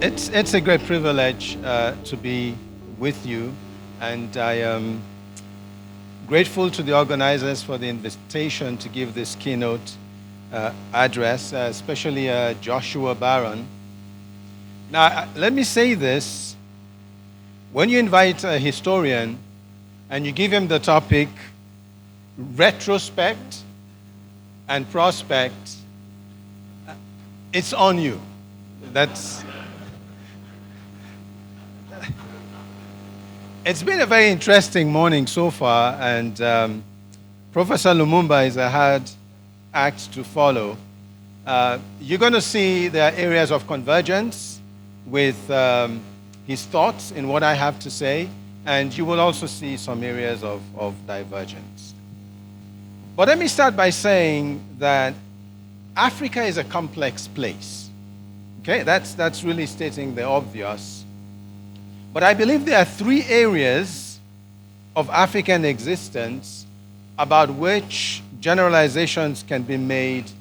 It's a great privilege to be with you, and I am grateful to the organizers for the invitation to give this keynote address, especially Joshua Barron. Now, let me say this. When you invite a historian and you give him the topic Retrospect and Prospect, it's on you. It's been a very interesting morning so far, and Professor Lumumba is a hard act to follow. You're going to see there are areas of convergence with his thoughts in what I have to say, and you will also see some areas of divergence. But let me start by saying that Africa is a complex place. Okay, that's really stating the obvious. But I believe there are three areas of African existence about which generalizations can be made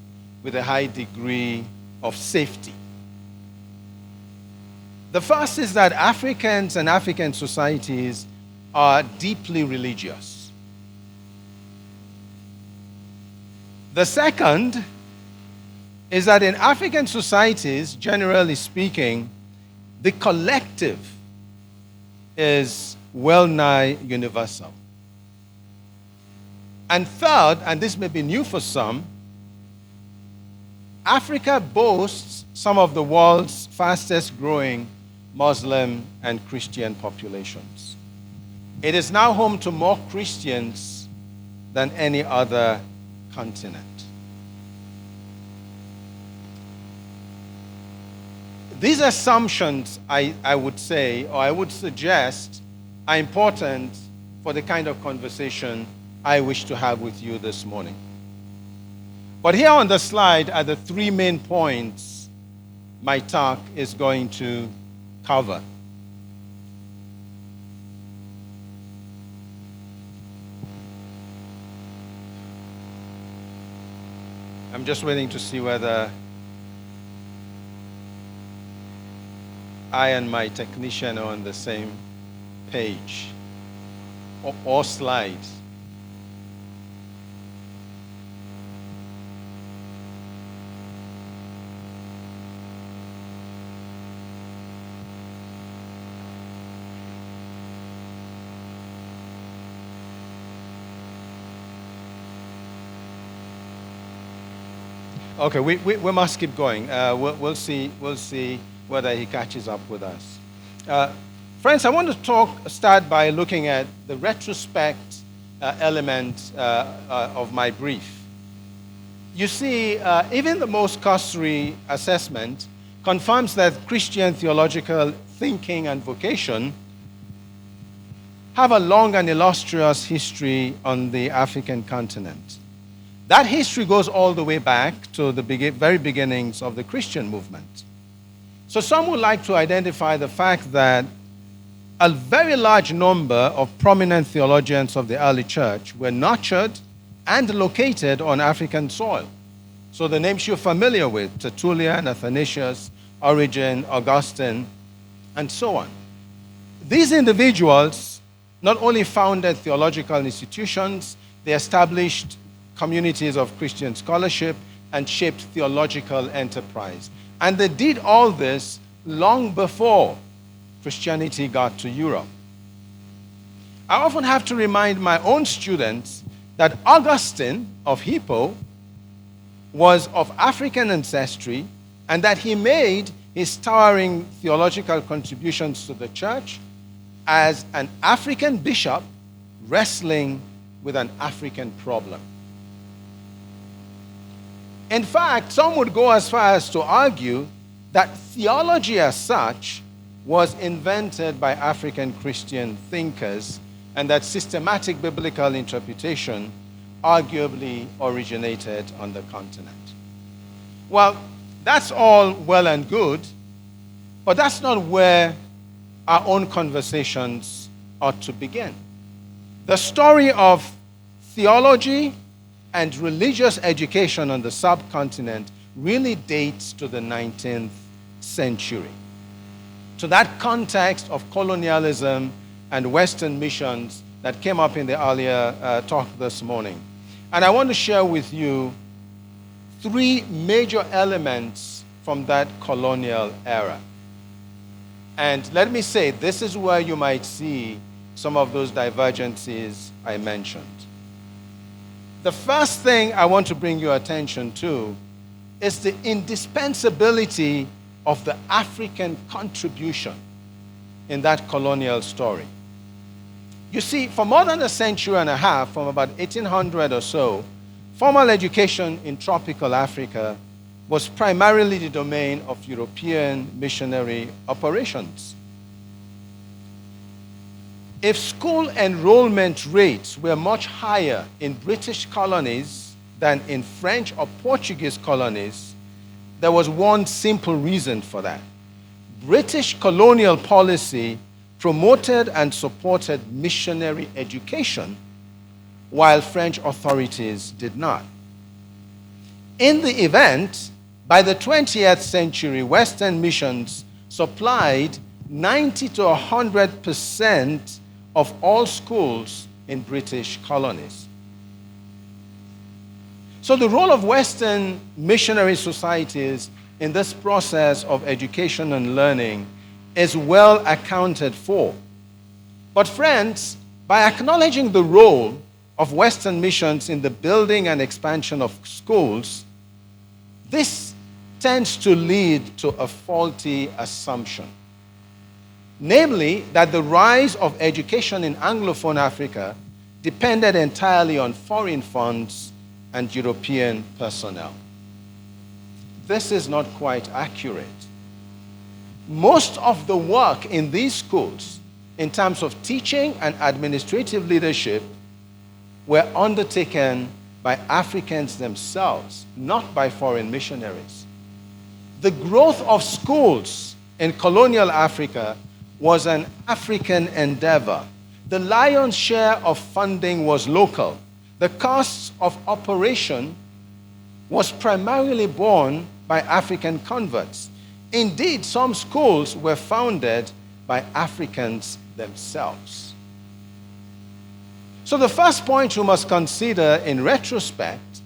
with a high degree of safety. The first is that Africans and African societies are deeply religious. The second is that in African societies, generally speaking, the collective is well-nigh universal. And third, and this may be new for some, Africa boasts some of the world's fastest growing Muslim and Christian populations. It is now home to more Christians than any other continent. These assumptions, I would say, or I would suggest, are important for the kind of conversation I wish to have with you this morning. But here on the slide are the three main points my talk is going to cover. I'm just waiting to see whether I and my technician are on the same page or slides. Okay, we must keep going. We'll see whether he catches up with us. Friends, I want to start by looking at the retrospect element of my brief. You see, even the most cursory assessment confirms that Christian theological thinking and vocation have a long and illustrious history on the African continent. That history goes all the way back to the very beginnings of the Christian movement. So some would like to identify the fact that a very large number of prominent theologians of the early church were nurtured and located on African soil. So the names you're familiar with, Tertullian, Athanasius, Origen, Augustine, and so on. These individuals not only founded theological institutions, they established communities of Christian scholarship and shaped theological enterprise. And they did all this long before Christianity got to Europe. I often have to remind my own students that Augustine of Hippo was of African ancestry and that he made his towering theological contributions to the church as an African bishop wrestling with an African problem. In fact, some would go as far as to argue that theology as such was invented by African Christian thinkers and that systematic biblical interpretation arguably originated on the continent. Well, that's all well and good, but that's not where our own conversations ought to begin. The story of theology and religious education on the subcontinent really dates to the 19th century. to that context of colonialism and Western missions that came up in the earlier talk this morning. And I want to share with you three major elements from that colonial era. And let me say, this is where you might see some of those divergences I mentioned. The first thing I want to bring your attention to is the indispensability of the African contribution in that colonial story. You see, for more than a century and a half, from about 1800 or so, formal education in tropical Africa was primarily the domain of European missionary operations. If school enrollment rates were much higher in British colonies than in French or Portuguese colonies, there was one simple reason for that. British colonial policy promoted and supported missionary education, while French authorities did not. In the event, by the 20th century, Western missions supplied 90 to 100% of all schools in British colonies. So the role of Western missionary societies in this process of education and learning is well accounted for. But friends, by acknowledging the role of Western missions in the building and expansion of schools, this tends to lead to a faulty assumption. Namely, that the rise of education in Anglophone Africa depended entirely on foreign funds and European personnel. This is not quite accurate. Most of the work in these schools, in terms of teaching and administrative leadership, were undertaken by Africans themselves, not by foreign missionaries. The growth of schools in colonial Africa was an African endeavor. The lion's share of funding was local. The costs of operation was primarily borne by African converts. Indeed, some schools were founded by Africans themselves. So the first point you must consider in retrospect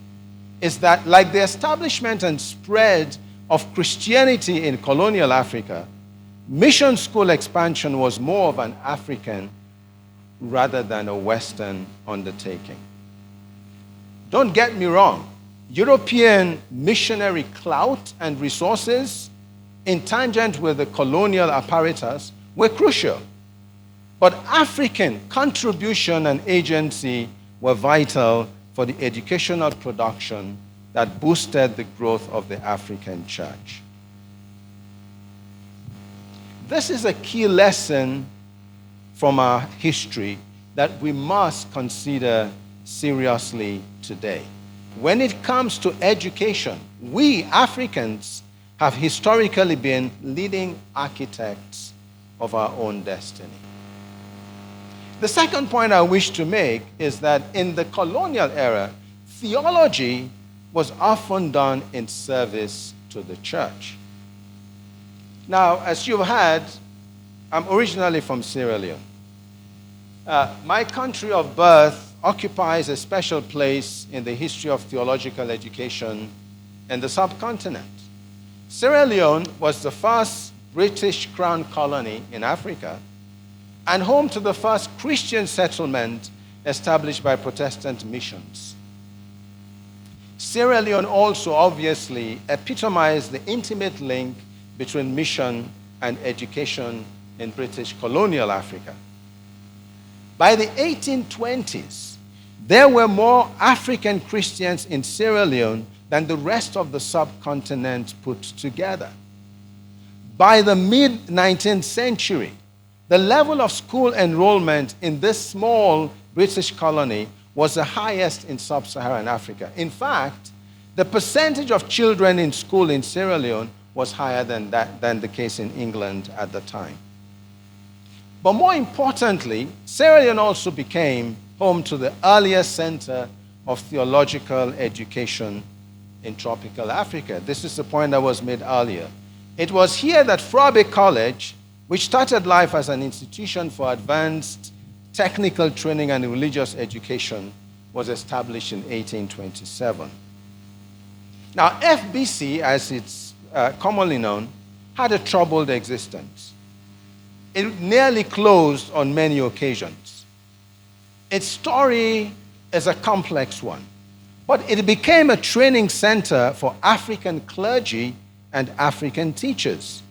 is that, like the establishment and spread of Christianity in colonial Africa, mission school expansion was more of an African rather than a Western undertaking. Don't get me wrong. European missionary clout and resources in tangent with the colonial apparatus were crucial. But African contribution and agency were vital for the educational production that boosted the growth of the African church. This is a key lesson from our history that we must consider seriously today. When it comes to education, we Africans have historically been leading architects of our own destiny. The second point I wish to make is that in the colonial era, theology was often done in service to the church. Now, as you've heard, I'm originally from Sierra Leone. My country of birth occupies a special place in the history of theological education in the subcontinent. Sierra Leone was the first British Crown colony in Africa and home to the first Christian settlement established by Protestant missions. Sierra Leone also obviously epitomized the intimate link between mission and education in British colonial Africa. By the 1820s, there were more African Christians in Sierra Leone than the rest of the subcontinent put together. By the mid-19th century, the level of school enrollment in this small British colony was the highest in sub-Saharan Africa. In fact, the percentage of children in school in Sierra Leone was higher than the case in England at the time. But more importantly, Sierra Leone also became home to the earliest center of theological education in tropical Africa. This is the point that was made earlier. It was here that Frobe College which started life as an institution for advanced technical training and religious education, was established in 1827. Now, FBC, as it's commonly known, had a troubled existence. It nearly closed on many occasions. Its story is a complex one, but it became a training center for African clergy and African teachers.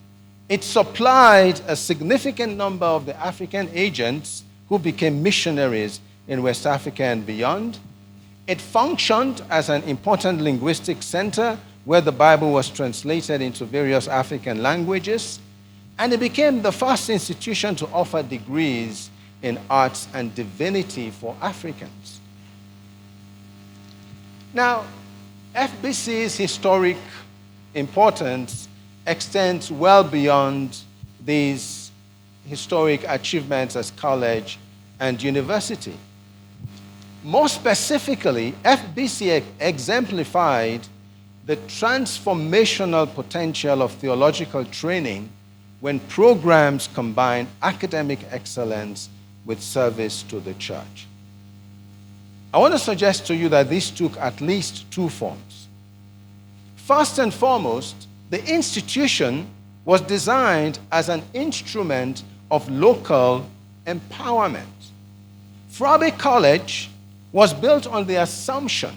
It supplied a significant number of the African agents who became missionaries in West Africa and beyond. It functioned as an important linguistic center where the Bible was translated into various African languages, and it became the first institution to offer degrees in arts and divinity for Africans. Now, FBC's historic importance extends well beyond these historic achievements as college and university. More specifically, FBC exemplified the transformational potential of theological training when programs combine academic excellence with service to the church. I want to suggest to you that this took at least two forms. First and foremost, the institution was designed as an instrument of local empowerment. Frobey College was built on the assumption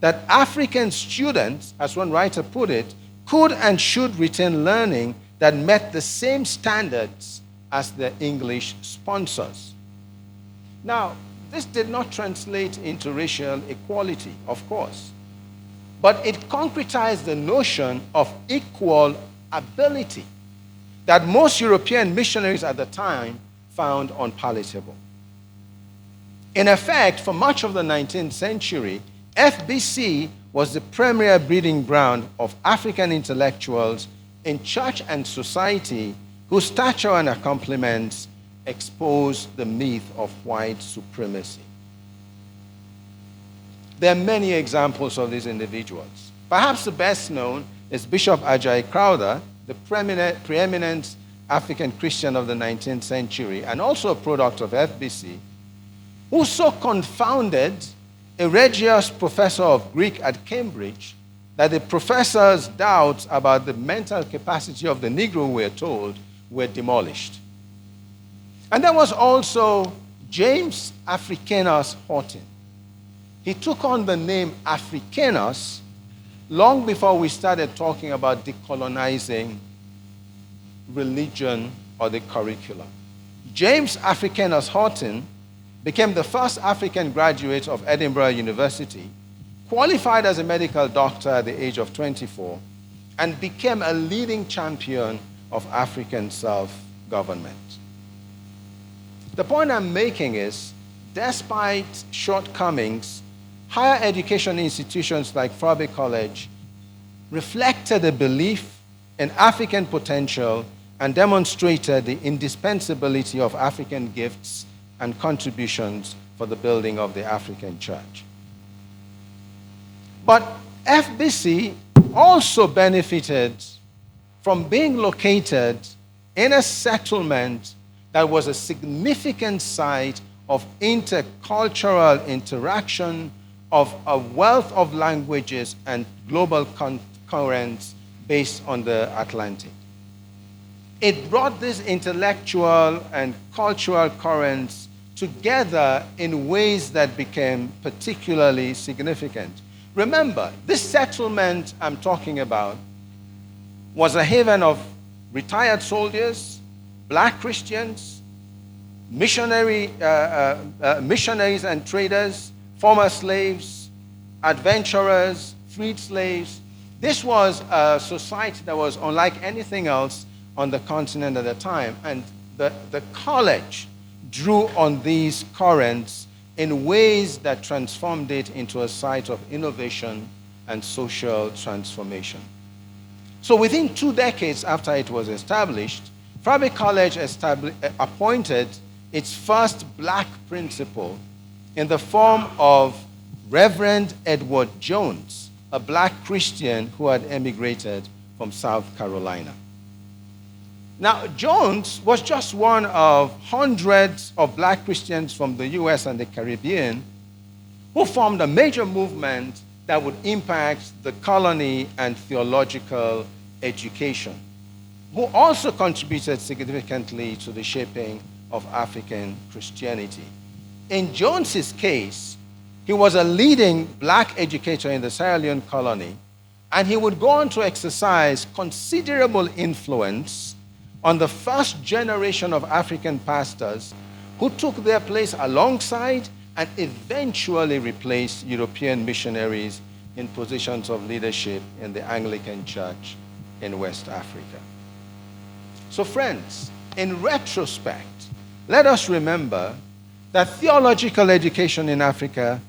that African students, as one writer put it, could and should retain learning that met the same standards as their English sponsors. Now, this did not translate into racial equality, of course, but it concretized the notion of equal ability that most European missionaries at the time found unpalatable. In effect, for much of the 19th century, FBC was the premier breeding ground of African intellectuals in church and society whose stature and accomplishments exposed the myth of white supremacy. There are many examples of these individuals. Perhaps the best known is Bishop Ajayi Crowther, the preeminent African Christian of the 19th century and also a product of FBC, who so confounded a Regius professor of Greek at Cambridge that the professor's doubts about the mental capacity of the Negro, we're told, were demolished. And there was also James Africanus Horton. He took on the name Africanus long before we started talking about decolonizing religion or the curriculum. James Africanus Horton became the first African graduate of Edinburgh University, qualified as a medical doctor at the age of 24, and became a leading champion of African self-government. The point I'm making is, despite shortcomings, higher education institutions like Frobey College reflected a belief in African potential and demonstrated the indispensability of African gifts and contributions for the building of the African church. But FBC also benefited from being located in a settlement that was a significant site of intercultural interaction, of a wealth of languages and global currents based on the Atlantic. It brought these intellectual and cultural currents together in ways that became particularly significant. Remember, this settlement I'm talking about was a haven of retired soldiers, black Christians, missionaries and traders, former slaves, adventurers, freed slaves. This was a society that was unlike anything else on the continent at the time, and the college drew on these currents in ways that transformed it into a site of innovation and social transformation. So within 2 decades after it was established, Frobey College appointed its first black principal in the form of Reverend Edward Jones, a black Christian who had emigrated from South Carolina. Now, Jones was just one of hundreds of black Christians from the US and the Caribbean who formed a major movement that would impact the colony and theological education, who also contributed significantly to the shaping of African Christianity. In Jones's case, he was a leading black educator in the Sierra Leone colony, and he would go on to exercise considerable influence on the first generation of African pastors who took their place alongside and eventually replaced European missionaries in positions of leadership in the Anglican Church in West Africa. So friends, in retrospect, let us remember that theological education in Africa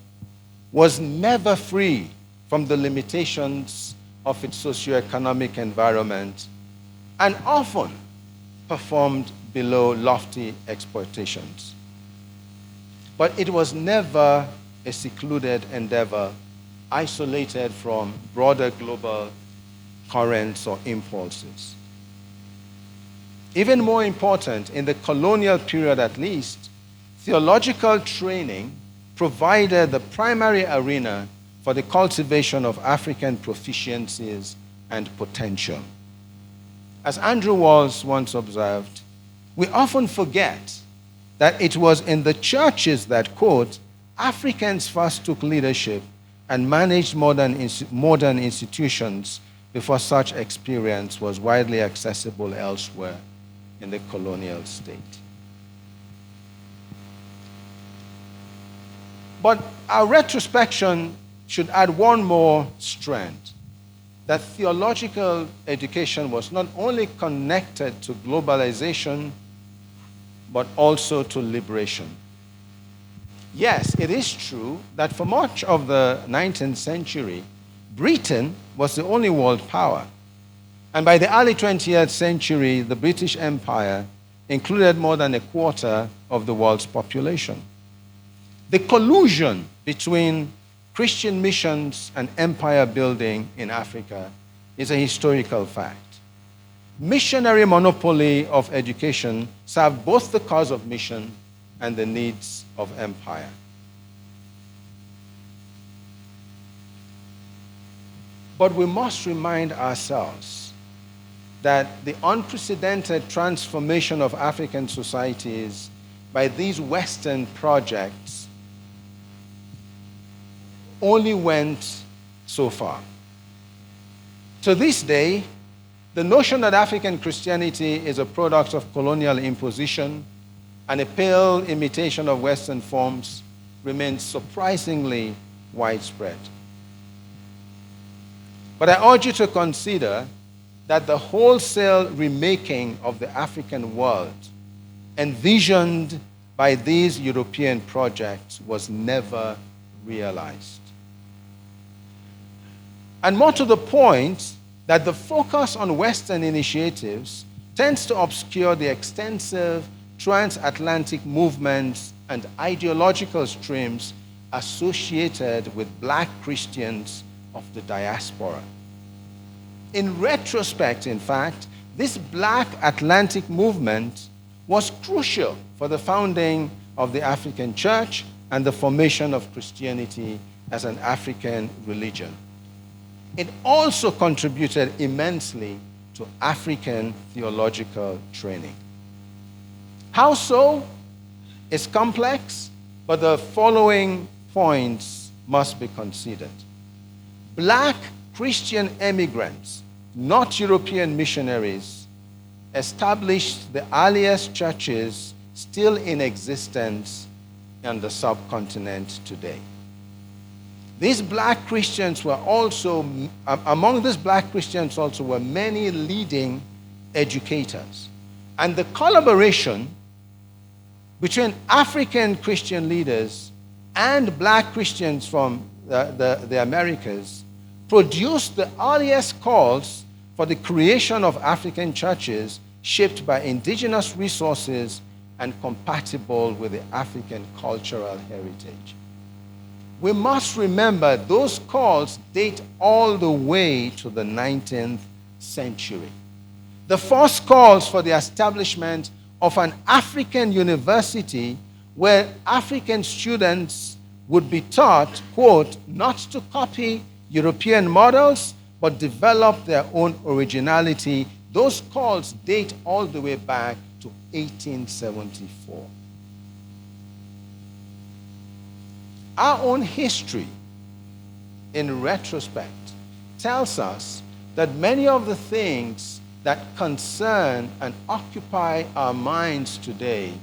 was never free from the limitations of its socioeconomic environment and often performed below lofty expectations. But it was never a secluded endeavor isolated from broader global currents or impulses. Even more important, in the colonial period at least, theological training provided the primary arena for the cultivation of African proficiencies and potential. As Andrew Walls once observed, we often forget that it was in the churches that, quote, Africans first took leadership and managed modern institutions before such experience was widely accessible elsewhere in the colonial state. But our retrospection should add one more strand, that theological education was not only connected to globalization, but also to liberation. Yes, it is true that for much of the 19th century, Britain was the only world power. And by the early 20th century, the British Empire included more than a quarter of the world's population. The collusion between Christian missions and empire building in Africa is a historical fact. Missionary monopoly of education served both the cause of mission and the needs of empire. But we must remind ourselves that the unprecedented transformation of African societies by these Western projects only went so far. To this day, the notion that African Christianity is a product of colonial imposition and a pale imitation of Western forms remains surprisingly widespread. But I urge you to consider that the wholesale remaking of the African world envisioned by these European projects was never realized. And more to the point, that the focus on Western initiatives tends to obscure the extensive transatlantic movements and ideological streams associated with black Christians of the diaspora. In retrospect, in fact, this black Atlantic movement was crucial for the founding of the African Church and the formation of Christianity as an African religion. It also contributed immensely to African theological training. How so? It's complex, but the following points must be considered. Black Christian immigrants, not European missionaries, established the earliest churches still in existence on the subcontinent today. These black Christians were also, among these black Christians also were many leading educators. And the collaboration between African Christian leaders and black Christians from the Americas produced the earliest calls for the creation of African churches shaped by indigenous resources and compatible with the African cultural heritage. We must remember those calls date all the way to the 19th century. The first calls for the establishment of an African university where African students would be taught, quote, not to copy European models, but develop their own originality. Those calls date all the way back to 1874. Our own history, in retrospect, tells us that many of the things that concern and occupy our minds today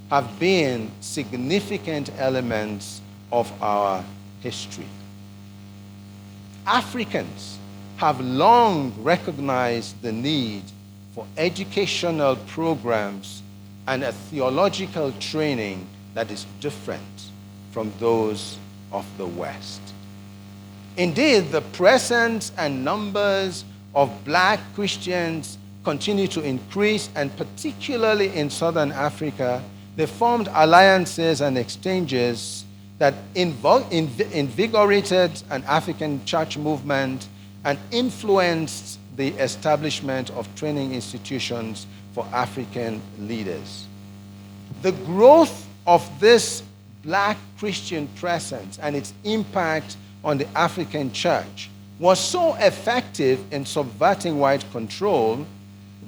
have been significant elements of our history. Africans have long recognized the need for educational programs and a theological training that is different from those of the West. Indeed, the presence and numbers of black Christians continue to increase, and particularly in Southern Africa, they formed alliances and exchanges that invigorated an African church movement and influenced the establishment of training institutions for African leaders. The growth of this black Christian presence and its impact on the African church was so effective in subverting white control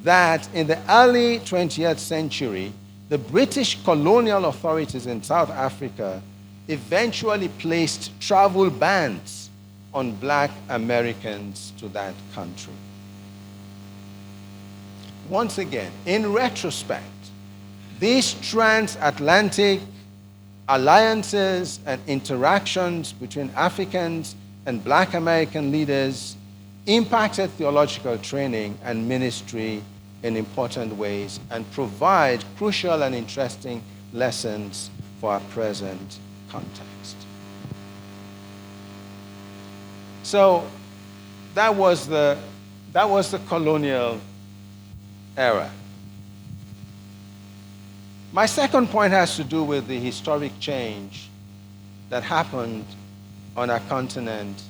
that in the early 20th century, the British colonial authorities in South Africa eventually placed travel bans on black Americans to that country. Once again, in retrospect, these transatlantic alliances and interactions between Africans and black American leaders impacted theological training and ministry in important ways and provide crucial and interesting lessons for our present context. So that was the colonial era. My second point has to do with the historic change that happened on our continent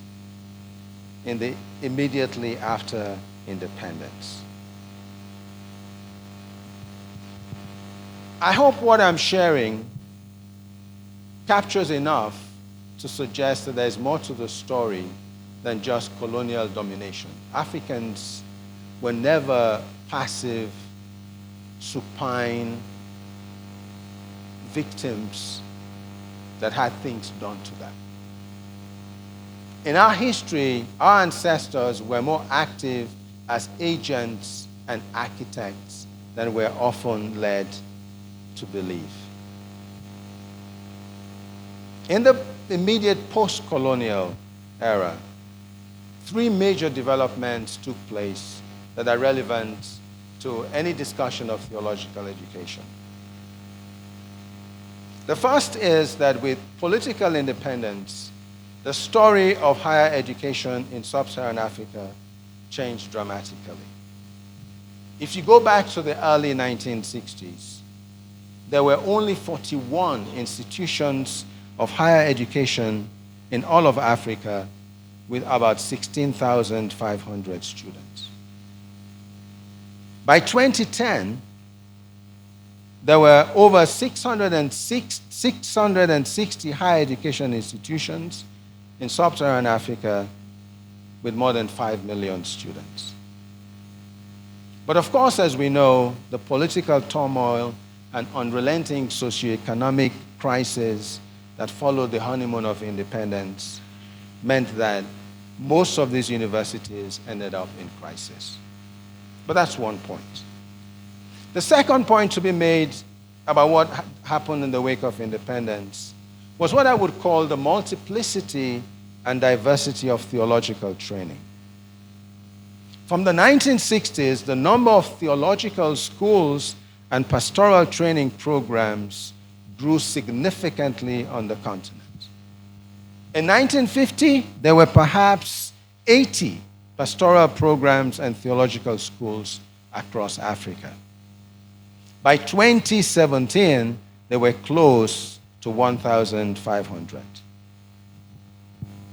immediately after independence. I hope what I'm sharing captures enough to suggest that there's more to the story than just colonial domination. Africans were never passive, supine victims that had things done to them. In our history, our ancestors were more active as agents and architects than we're often led to believe. In the immediate post-colonial era, three major developments took place that are relevant to any discussion of theological education. The first is that with political independence, the story of higher education in sub-Saharan Africa changed dramatically. If you go back to the early 1960s, there were only 41 institutions of higher education in all of Africa with about 16,500 students. By 2010, there were over 660 higher education institutions in sub-Saharan Africa with more than 5 million students. But of course, as we know, the political turmoil and unrelenting socioeconomic crisis that followed the honeymoon of independence meant that most of these universities ended up in crisis. But that's one point. The second point to be made about what happened in the wake of independence was what I would call the multiplicity and diversity of theological training. From the 1960s, the number of theological schools and pastoral training programs grew significantly on the continent. In 1950, there were perhaps 80 pastoral programs and theological schools across Africa. By 2017, there were close to 1,500.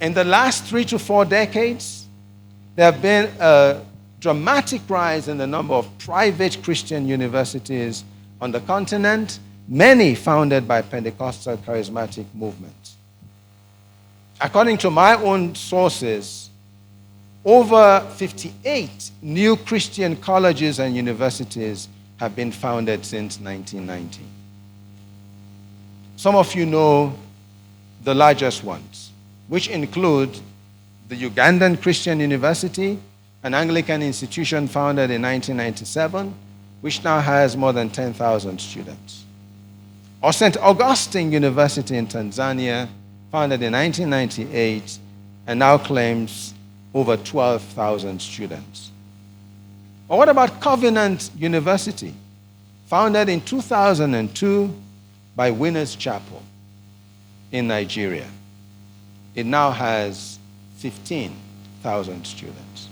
In the last 3 to 4 decades, there have been a dramatic rise in the number of private Christian universities on the continent, many founded by Pentecostal charismatic movements. According to my own sources, over 58 new Christian colleges and universities have been founded since 1990. Some of you know the largest ones, which include the Ugandan Christian University, an Anglican institution founded in 1997, which now has more than 10,000 students. Or St. Augustine University in Tanzania, founded in 1998, and now claims over 12,000 students. Or what about Covenant University, founded in 2002 by Winners Chapel in Nigeria? It now has 15,000 students.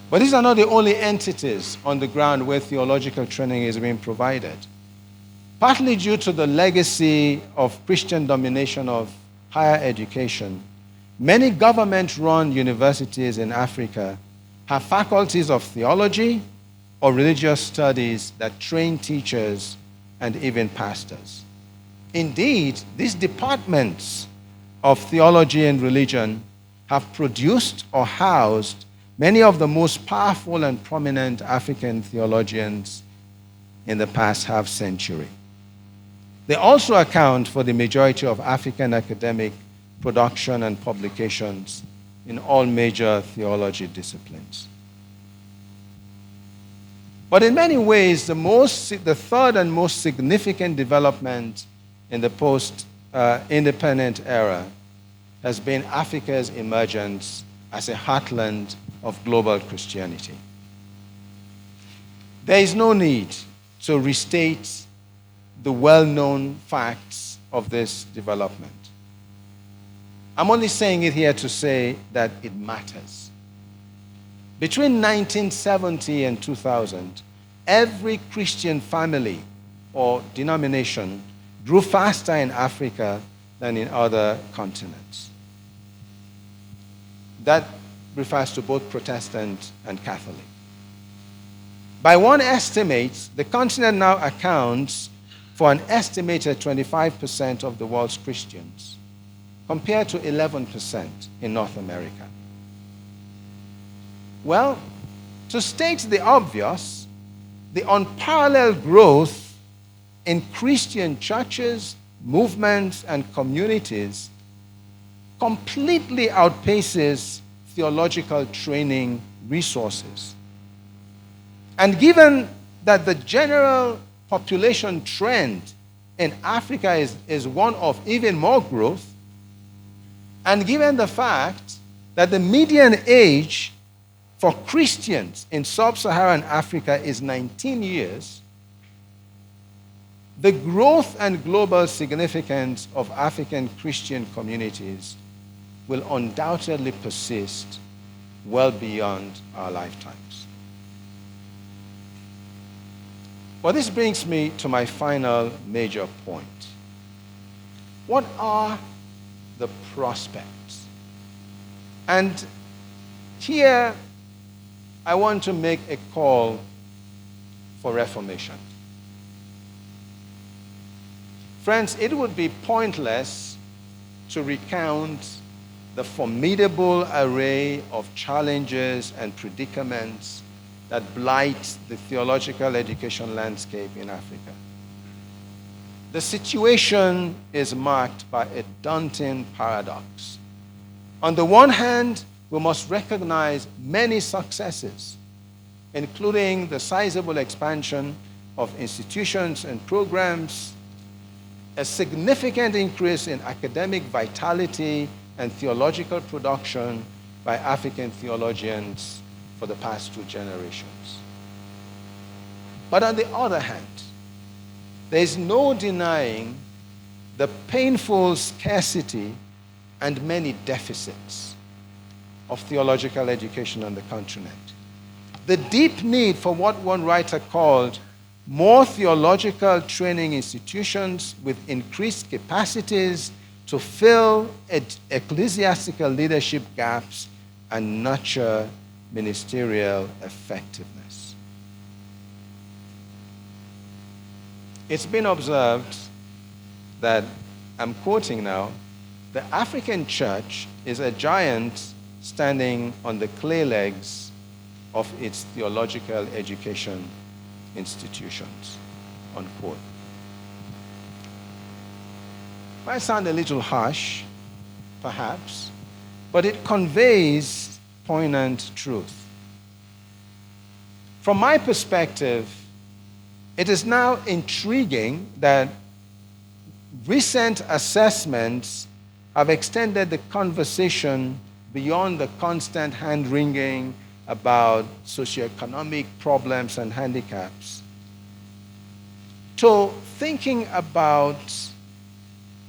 But these are not the only entities on the ground where theological training is being provided. Partly due to the legacy of Christian domination of higher education, many government-run universities in Africa have faculties of theology or religious studies that train teachers and even pastors. Indeed, these departments of theology and religion have produced or housed many of the most powerful and prominent African theologians in the past half century. They also account for the majority of African academic production and publications in all major theology disciplines. But in many ways, the third and most significant development in the post-independent era has been Africa's emergence as a heartland of global Christianity. There is no need to restate the well-known facts of this development. I'm only saying it here to say that it matters. Between 1970 and 2000, every Christian family or denomination grew faster in Africa than in other continents. That refers to both Protestant and Catholic. By one estimate, the continent now accounts for an estimated 25% of the world's Christians, compared to 11% in North America. Well, to state the obvious, the unparalleled growth in Christian churches, movements, and communities completely outpaces theological training resources. And given that the general population trend in Africa is one of even more growth, and given the fact that the median age for Christians in sub-Saharan Africa is 19 years, the growth and global significance of African Christian communities will undoubtedly persist well beyond our lifetimes. Well, this brings me to my final major point. What are the prospects? And here, I want to make a call for reformation. Friends, it would be pointless to recount the formidable array of challenges and predicaments that blight the theological education landscape in Africa. The situation is marked by a daunting paradox. On the one hand, we must recognize many successes, including the sizable expansion of institutions and programs, a significant increase in academic vitality and theological production by African theologians for the past 2 generations. But on the other hand, there is no denying the painful scarcity and many deficits of theological education on the continent. The deep need for what one writer called more theological training institutions with increased capacities to fill ecclesiastical leadership gaps and nurture ministerial effectiveness. It's been observed that, I'm quoting now, the African church is a giant standing on the clay legs of its theological education institutions, unquote. Might sound a little harsh, perhaps, but it conveys poignant truth. From my perspective, it is now intriguing that recent assessments have extended the conversation beyond the constant hand-wringing about socioeconomic problems and handicaps to thinking about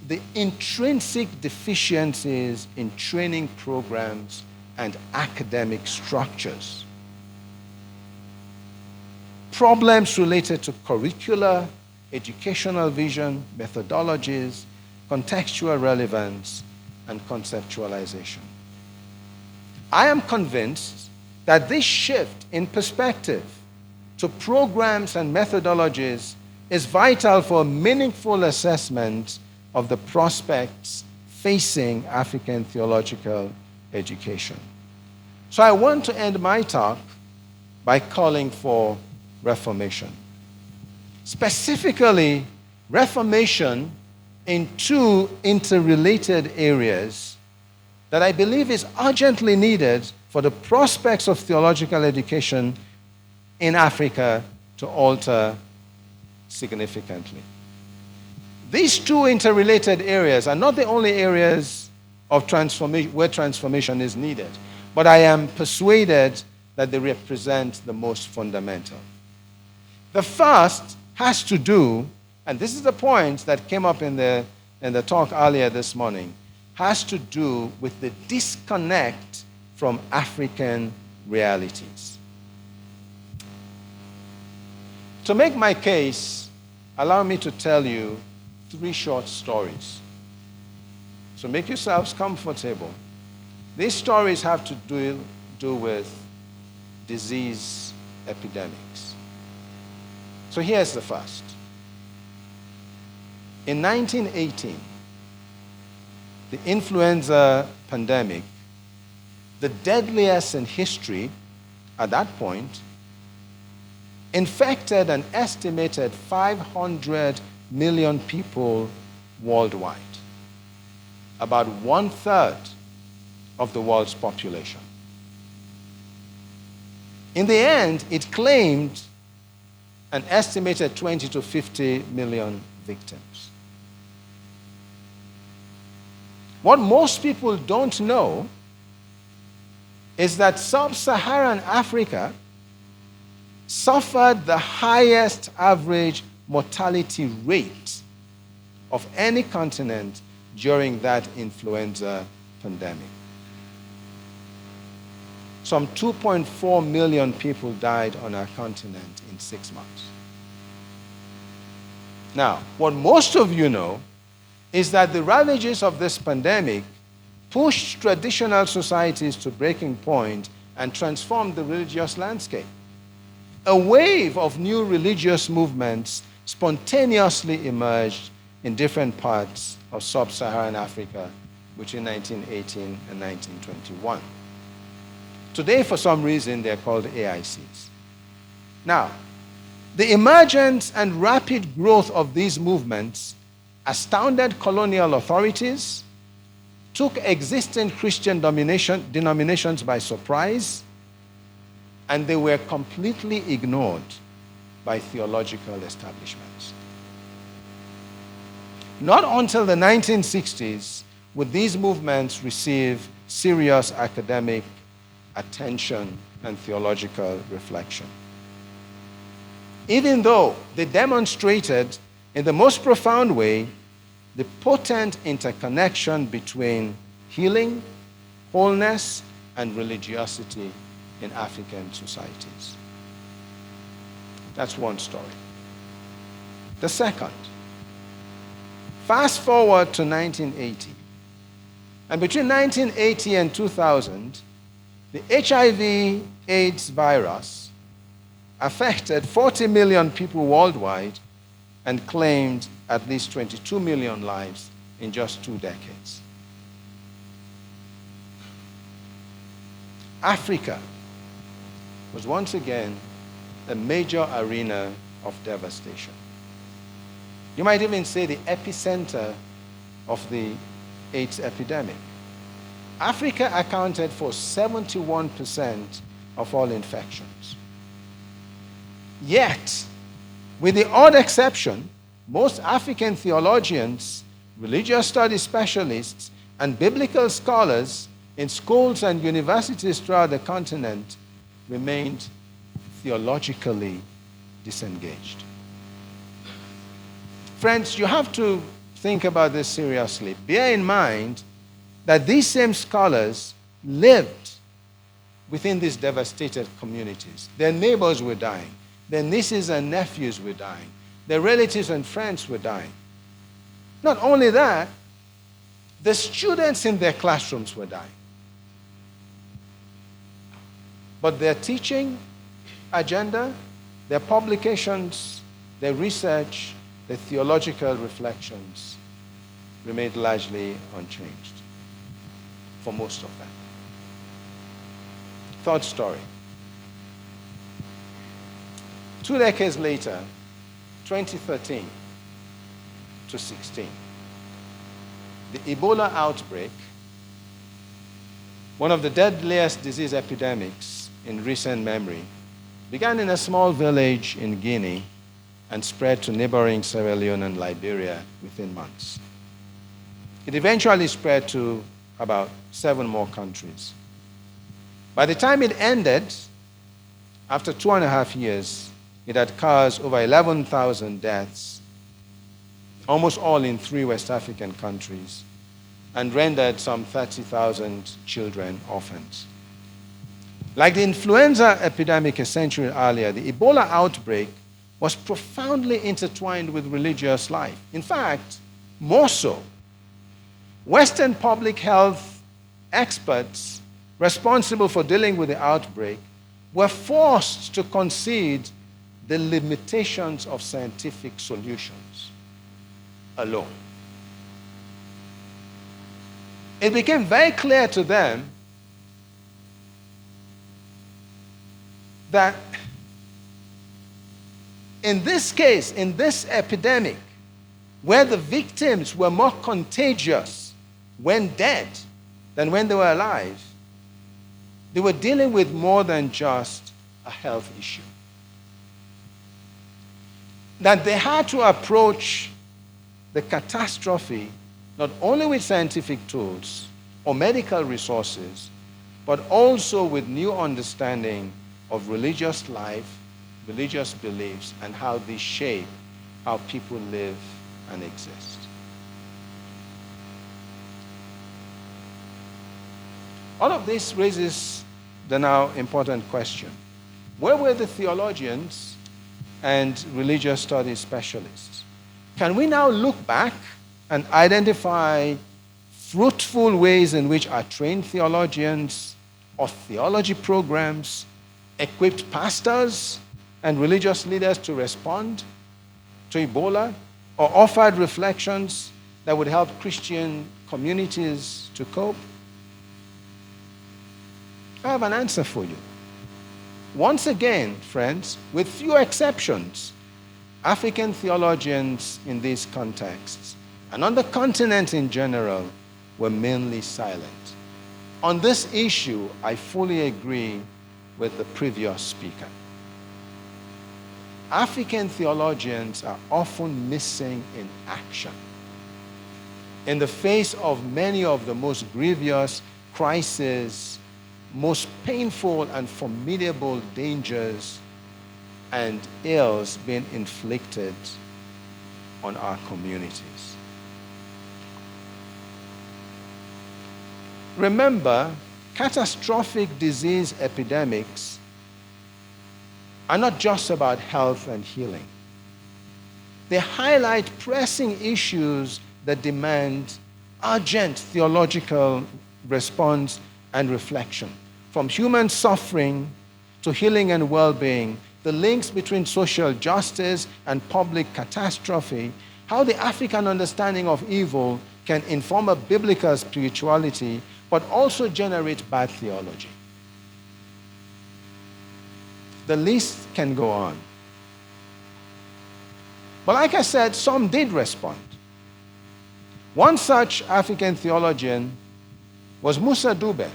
the intrinsic deficiencies in training programs and academic structures. Problems related to curricula, educational vision, methodologies, contextual relevance, and conceptualization. I am convinced that this shift in perspective to programs and methodologies is vital for meaningful assessment of the prospects facing African theological education. So I want to end my talk by calling for reformation. Specifically, reformation in two interrelated areas that I believe is urgently needed for the prospects of theological education in Africa to alter significantly. These two interrelated areas are not the only areas of transformation where transformation is needed, but I am persuaded that they represent the most fundamental. The first has to do, and this is the point that came up in the talk earlier this morning, has to do with the disconnect from African realities. To make my case, allow me to tell you 3 short stories. So make yourselves comfortable. These stories have to do with disease epidemics. So here's the first. In 1918, the influenza pandemic, the deadliest in history at that point, infected an estimated 500 million people worldwide, about 1/3 of the world's population. In the end, it claimed an estimated 20 to 50 million victims. What most people don't know is that sub-Saharan Africa suffered the highest average mortality rate of any continent during that influenza pandemic. Some 2.4 million people died on our continent in 6 months. Now, what most of you know is that the ravages of this pandemic pushed traditional societies to breaking point and transformed the religious landscape. A wave of new religious movements spontaneously emerged in different parts of sub-Saharan Africa between 1918 and 1921. Today, for some reason, they're called AICs. Now, the emergence and rapid growth of these movements astounded colonial authorities, took existing Christian denominations by surprise, and they were completely ignored by theological establishments. Not until the 1960s would these movements receive serious academic attention and theological reflection. Even though they demonstrated in the most profound way the potent interconnection between healing, wholeness, and religiosity in African societies. That's one story. The second, fast forward to 1980. And between 1980 and 2000, The HIV/AIDS virus affected 40 million people worldwide and claimed at least 22 million lives in just 2 decades. Africa was once again a major arena of devastation. You might even say the epicenter of the AIDS epidemic. Africa accounted for 71% of all infections. Yet, with the odd exception, most African theologians, religious studies specialists, and biblical scholars in schools and universities throughout the continent remained theologically disengaged. Friends, you have to think about this seriously. Bear in mind that these same scholars lived within these devastated communities. Their neighbors were dying. Their nieces and nephews were dying. Their relatives and friends were dying. Not only that, the students in their classrooms were dying. But their teaching agenda, their publications, their research, their theological reflections remained largely unchanged for most of them. Third story. 2 decades later, 2013 to 16, the Ebola outbreak, one of the deadliest disease epidemics in recent memory, began in a small village in Guinea and spread to neighboring Sierra Leone and Liberia within months. It eventually spread to about 7 more countries. By the time it ended, after 2.5 years, it had caused over 11,000 deaths, almost all in 3 West African countries, and rendered some 30,000 children orphans. Like the influenza epidemic a century earlier, the Ebola outbreak was profoundly intertwined with religious life. In fact, more so. Western public health experts responsible for dealing with the outbreak were forced to concede the limitations of scientific solutions alone. It became very clear to them that in this case, in this epidemic, where the victims were more contagious when dead than when they were alive, they were dealing with more than just a health issue. That they had to approach the catastrophe not only with scientific tools or medical resources, but also with new understanding of religious life, religious beliefs, and how they shape how people live and exist. All of this raises the now important question. Where were the theologians and religious studies specialists? Can we now look back and identify fruitful ways in which our trained theologians or theology programs equipped pastors and religious leaders to respond to Ebola, or offered reflections that would help Christian communities to cope? I have an answer for you. Once again, friends, with few exceptions, African theologians in these contexts, and on the continent in general, were mainly silent. On this issue, I fully agree with the previous speaker. African theologians are often missing in action in the face of many of the most grievous crises, most painful and formidable dangers and ills being inflicted on our communities. Remember, catastrophic disease epidemics are not just about health and healing. They highlight pressing issues that demand urgent theological response and reflection. from human suffering to healing and well-being, the links between social justice and public catastrophe, how the African understanding of evil can inform a biblical spirituality, but also generate bad theology. The list can go on. But like I said, some did respond. One such African theologian was Musa Dube,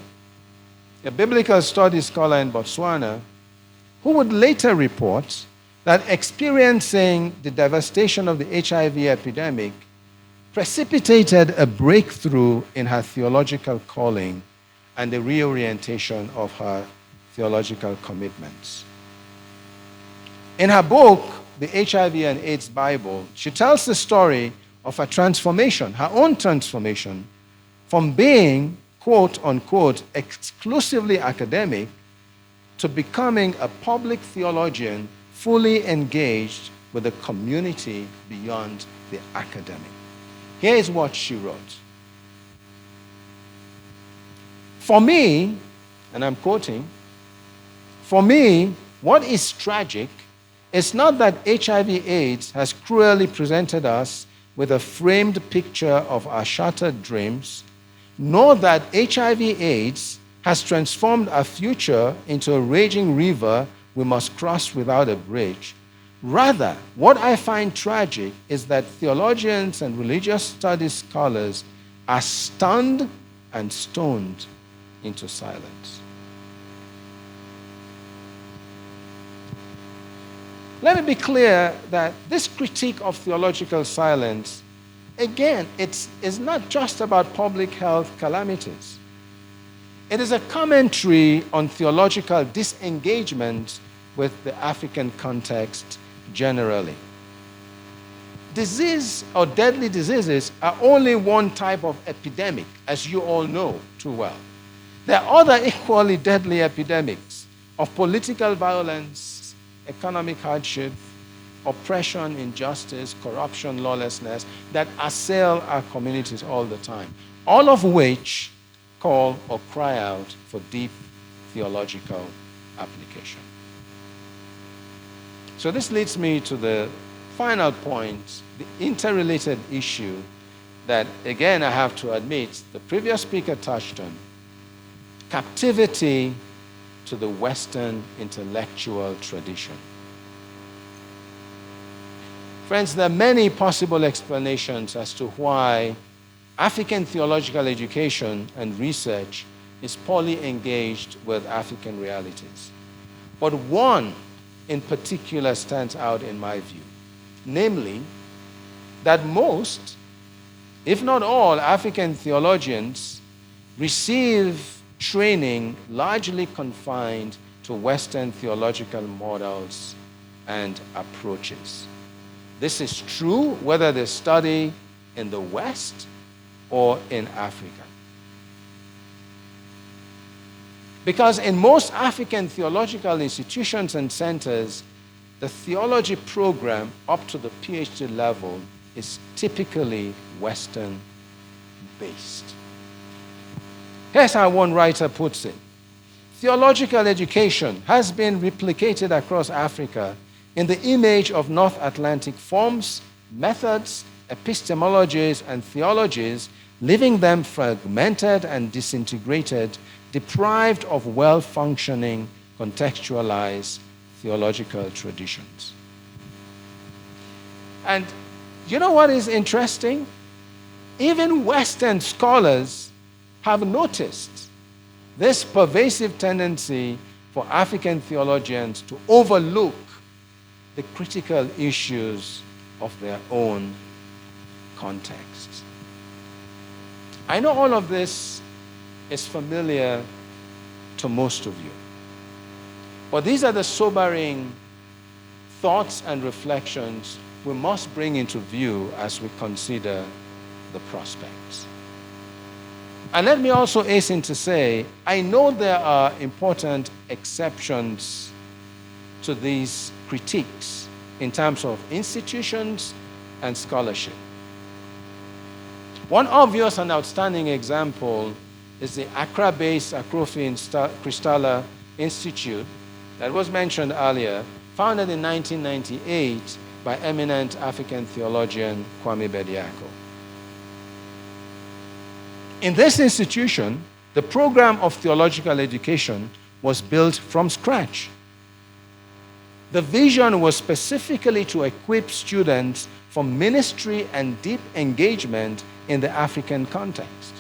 a biblical studies scholar in Botswana, who would later report that experiencing the devastation of the HIV epidemic precipitated a breakthrough in her theological calling and the reorientation of her theological commitments. In her book, The HIV and AIDS Bible, she tells the story of a transformation, her own transformation, from being, quote unquote, exclusively academic to becoming a public theologian fully engaged with the community beyond the academic. Here is what she wrote. For me, and I'm quoting, for me, what is tragic is not that HIV/AIDS has cruelly presented us with a framed picture of our shattered dreams, nor that HIV/AIDS has transformed our future into a raging river we must cross without a bridge. Rather, what I find tragic is that theologians and religious studies scholars are stunned and stoned into silence. Let me be clear that this critique of theological silence, again, it's not just about public health calamities. It is a commentary on theological disengagement with the African context generally. Disease or deadly diseases are only one type of epidemic, as you all know too well. There are other equally deadly epidemics of political violence, economic hardship, oppression, injustice, corruption, lawlessness that assail our communities all the time, all of which call or cry out for deep theological application. So this leads me to the final point, the interrelated issue that, again, I have to admit, the previous speaker touched on: captivity to the Western intellectual tradition. Friends, there are many possible explanations as to why African theological education and research is poorly engaged with African realities. But one in particular stands out in my view, namely that most, if not all, African theologians receive training largely confined to Western theological models and approaches. This is true whether they study in the West or in Africa. Because in most African theological institutions and centers, the theology program up to the PhD level is typically Western-based. Here's how one writer puts it: theological education has been replicated across Africa in the image of North Atlantic forms, methods, epistemologies, and theologies, leaving them fragmented and disintegrated, deprived of well-functioning, contextualized theological traditions. And you know what is interesting? Even Western scholars have noticed this pervasive tendency for African theologians to overlook the critical issues of their own context. I know all of this is familiar to most of you, but these are the sobering thoughts and reflections we must bring into view as we consider the prospects. And let me also hasten to say, I know there are important exceptions to these critiques in terms of institutions and scholarship. One obvious and outstanding example is the Accra-based Anglophone Christaller Institute that was mentioned earlier, founded in 1998 by eminent African theologian Kwame Bediako. In this institution, the program of theological education was built from scratch. The vision was specifically to equip students for ministry and deep engagement in the African context.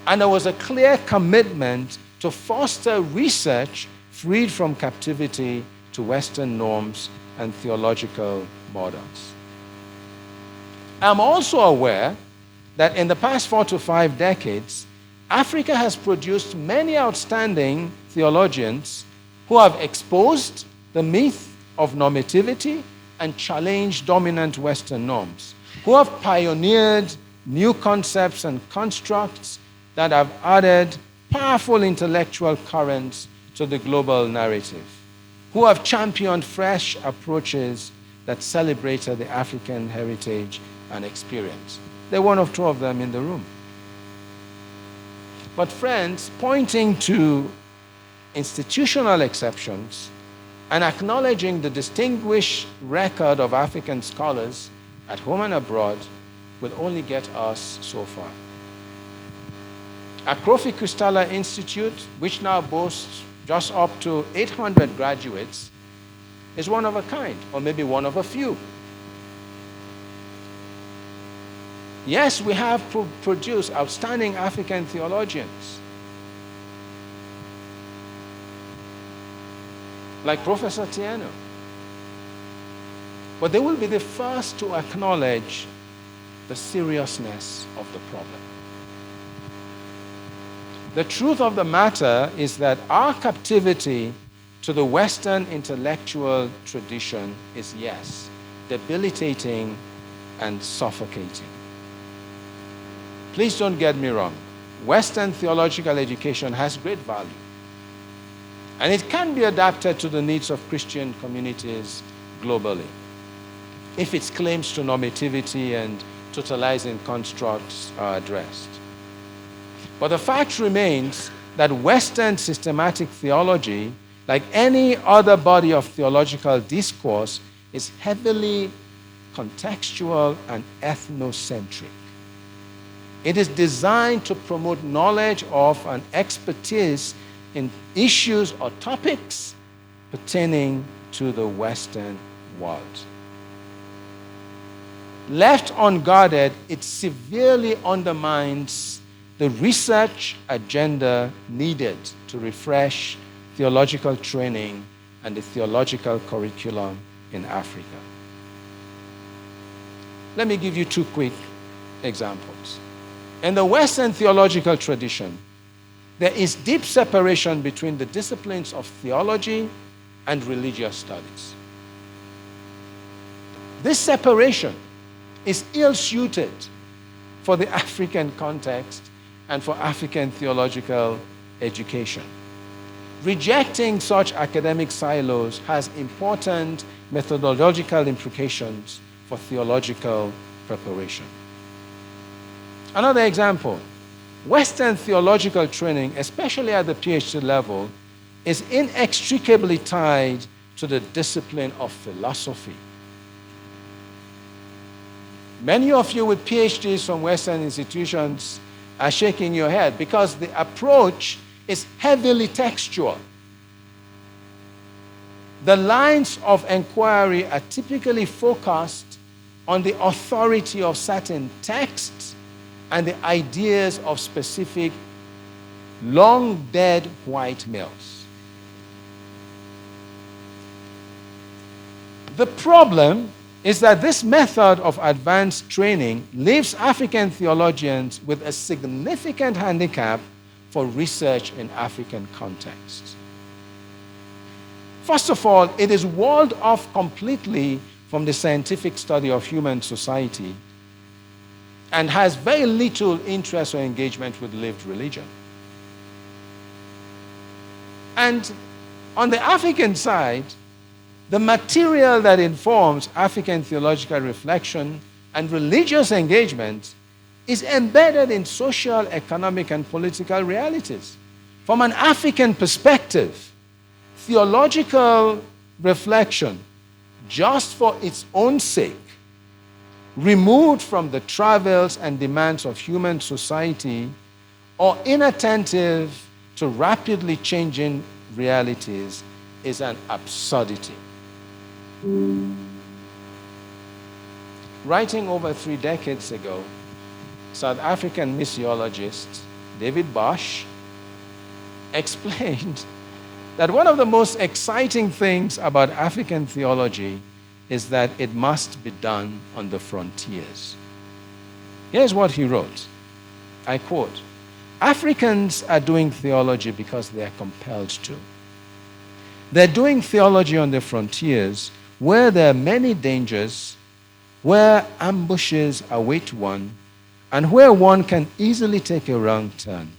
And there was a clear commitment to foster research freed from captivity to Western norms and theological models. I'm also aware that in the past 4 to 5 decades, Africa has produced many outstanding theologians who have exposed the myth of normativity and challenged dominant Western norms, who have pioneered new concepts and constructs that have added powerful intellectual currents to the global narrative, who have championed fresh approaches that celebrated the African heritage and experience. There are 1 or 2 of them in the room. But friends, pointing to institutional exceptions and acknowledging the distinguished record of African scholars at home and abroad will only get us so far. Anglophone Christaller Institute, which now boasts just up to 800 graduates, is one of a kind, or maybe one of a few. Yes, we have produced outstanding African theologians, like Professor Tieno. But they will be the first to acknowledge the seriousness of the problem. The truth of the matter is that our captivity to the Western intellectual tradition is, yes, debilitating and suffocating. Please don't get me wrong. Western theological education has great value, and it can be adapted to the needs of Christian communities globally if its claims to normativity and totalizing constructs are addressed. But the fact remains that Western systematic theology, like any other body of theological discourse, is heavily contextual and ethnocentric. It is designed to promote knowledge of and expertise in issues or topics pertaining to the Western world. Left unguarded, it severely undermines the research agenda needed to refresh theological training and the theological curriculum in Africa. Let me give you 2 quick examples. In the Western theological tradition, there is deep separation between the disciplines of theology and religious studies. This separation is ill-suited for the African context and for African theological education. Rejecting such academic silos has important methodological implications for theological preparation. Another example, Western theological training, especially at the PhD level, is inextricably tied to the discipline of philosophy. Many of you with PhDs from Western institutions are shaking your head because the approach is heavily textual. The lines of inquiry are typically focused on the authority of certain texts and the ideas of specific long-dead white males. The problem is that this method of advanced training leaves African theologians with a significant handicap for research in African contexts. First of all, it is walled off completely from the scientific study of human society and has very little interest or engagement with lived religion. And on the African side, the material that informs African theological reflection and religious engagement is embedded in social, economic, and political realities. From an African perspective, theological reflection, just for its own sake, removed from the travails and demands of human society, or inattentive to rapidly changing realities, is an absurdity. Writing over 3 decades ago, South African missiologist David Bosch explained that one of the most exciting things about African theology is that it must be done on the frontiers. Here's what he wrote. I quote, "Africans are doing theology because they are compelled to. They're doing theology on the frontiers where there are many dangers, where ambushes await one, and where one can easily take a wrong turn.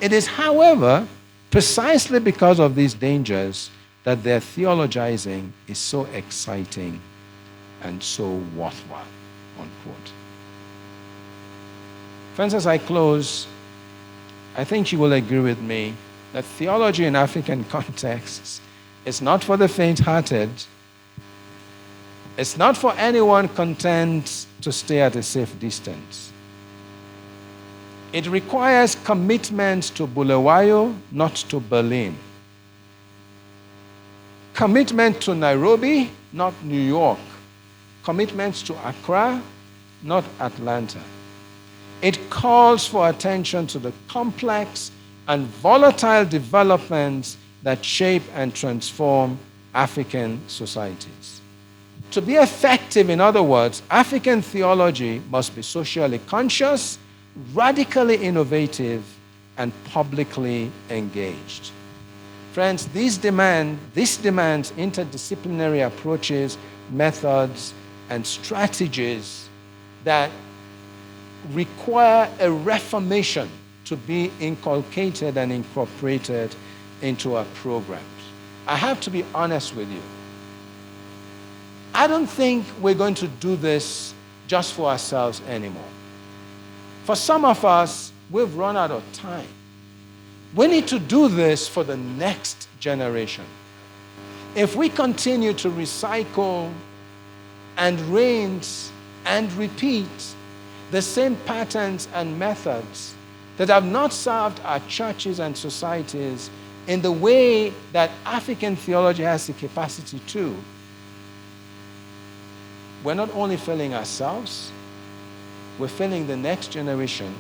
It is, however, precisely because of these dangers that their theologizing is so exciting and so worthwhile," unquote. Friends, as I close, I think you will agree with me that theology in African contexts is not for the faint-hearted. It's not for anyone content to stay at a safe distance. It requires commitment to Bulawayo, not to Berlin. Commitment to Nairobi, not New York. Commitment to Accra, not Atlanta. It calls for attention to the complex and volatile developments that shape and transform African societies. To be effective, in other words, African theology must be socially conscious, radically innovative, and publicly engaged. Friends, this demands interdisciplinary approaches, methods, and strategies that require a reformation to be inculcated and incorporated into our programs. I have to be honest with you. I don't think we're going to do this just for ourselves anymore. For some of us, we've run out of time. We need to do this for the next generation. If we continue to recycle and rinse and repeat the same patterns and methods that have not served our churches and societies in the way that African theology has the capacity to, we're not only failing ourselves, we're failing the next generation.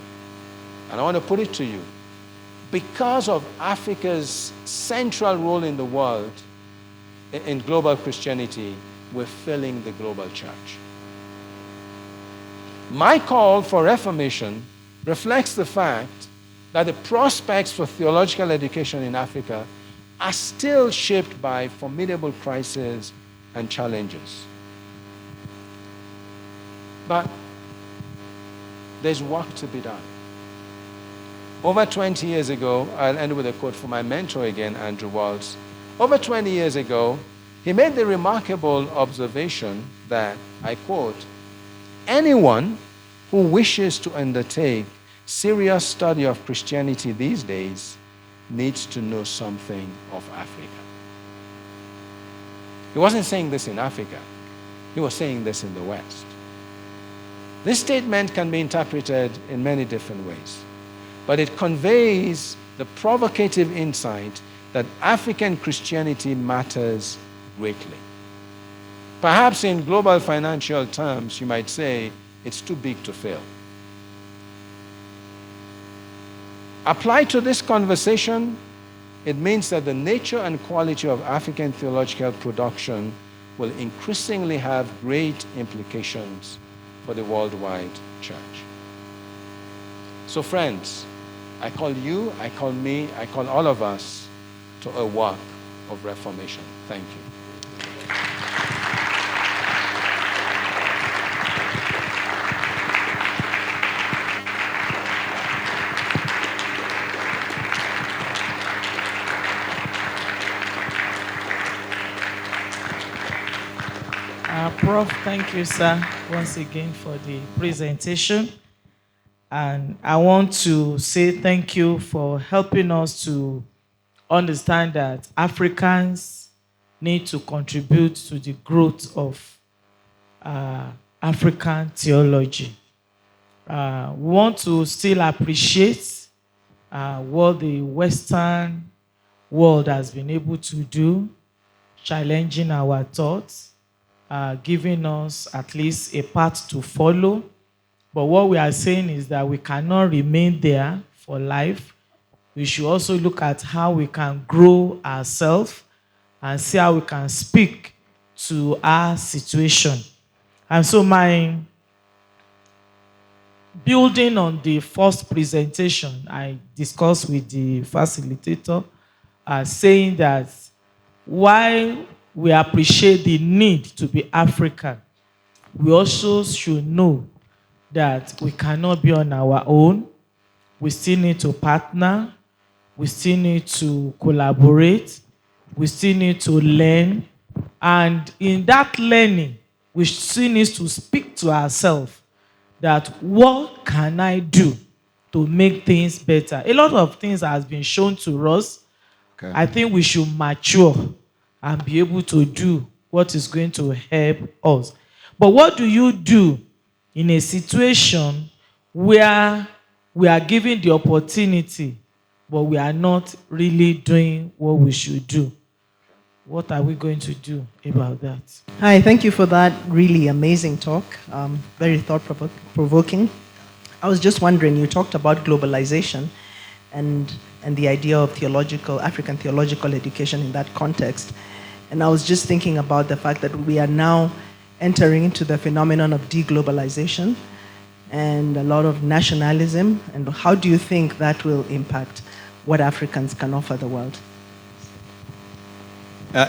And I want to put it to you, because of Africa's central role in the world, in global Christianity, we're failing the global church. My call for reformation reflects the fact that the prospects for theological education in Africa are still shaped by formidable crises and challenges. But there's work to be done. Over 20 years ago, I'll end with a quote from my mentor again, Andrew Waltz. Over 20 years ago, he made the remarkable observation that, I quote, "Anyone who wishes to undertake serious study of Christianity these days needs to know something of Africa." He wasn't saying this in Africa. He was saying this in the West. This statement can be interpreted in many different ways, but it conveys the provocative insight that African Christianity matters greatly. Perhaps in global financial terms, you might say it's too big to fail. Applied to this conversation, it means that the nature and quality of African theological production will increasingly have great implications for the worldwide church. So friends, I call you, I call me, I call all of us to a work of reformation. Thank you. Prof, thank you, sir, once again for the presentation. And I want to say thank you for helping us to understand that Africans need to contribute to the growth of African theology. We want to still appreciate what the Western world has been able to do, challenging our thoughts, giving us at least a path to follow. But what we are saying is that we cannot remain there for life. We should also look at how we can grow ourselves and see how we can speak to our situation. And so my building on the first presentation I discussed with the facilitator, saying that while we appreciate the need to be African, we also should know that we cannot be on our own. We still need to partner. We still need to collaborate. We still need to learn. And in that learning, we still need to speak to ourselves that what can I do to make things better? A lot of things has been shown to us. Okay. I think we should mature and be able to do what is going to help us. But what do you do in a situation where we are given the opportunity, but we are not really doing what we should do? What are we going to do about that? Hi, thank you for that really amazing talk. Very thought-provoking. I was just wondering, you talked about globalization and the idea of African theological education in that context. And I was just thinking about the fact that we are now entering into the phenomenon of deglobalization and a lot of nationalism. And how do you think that will impact what Africans can offer the world?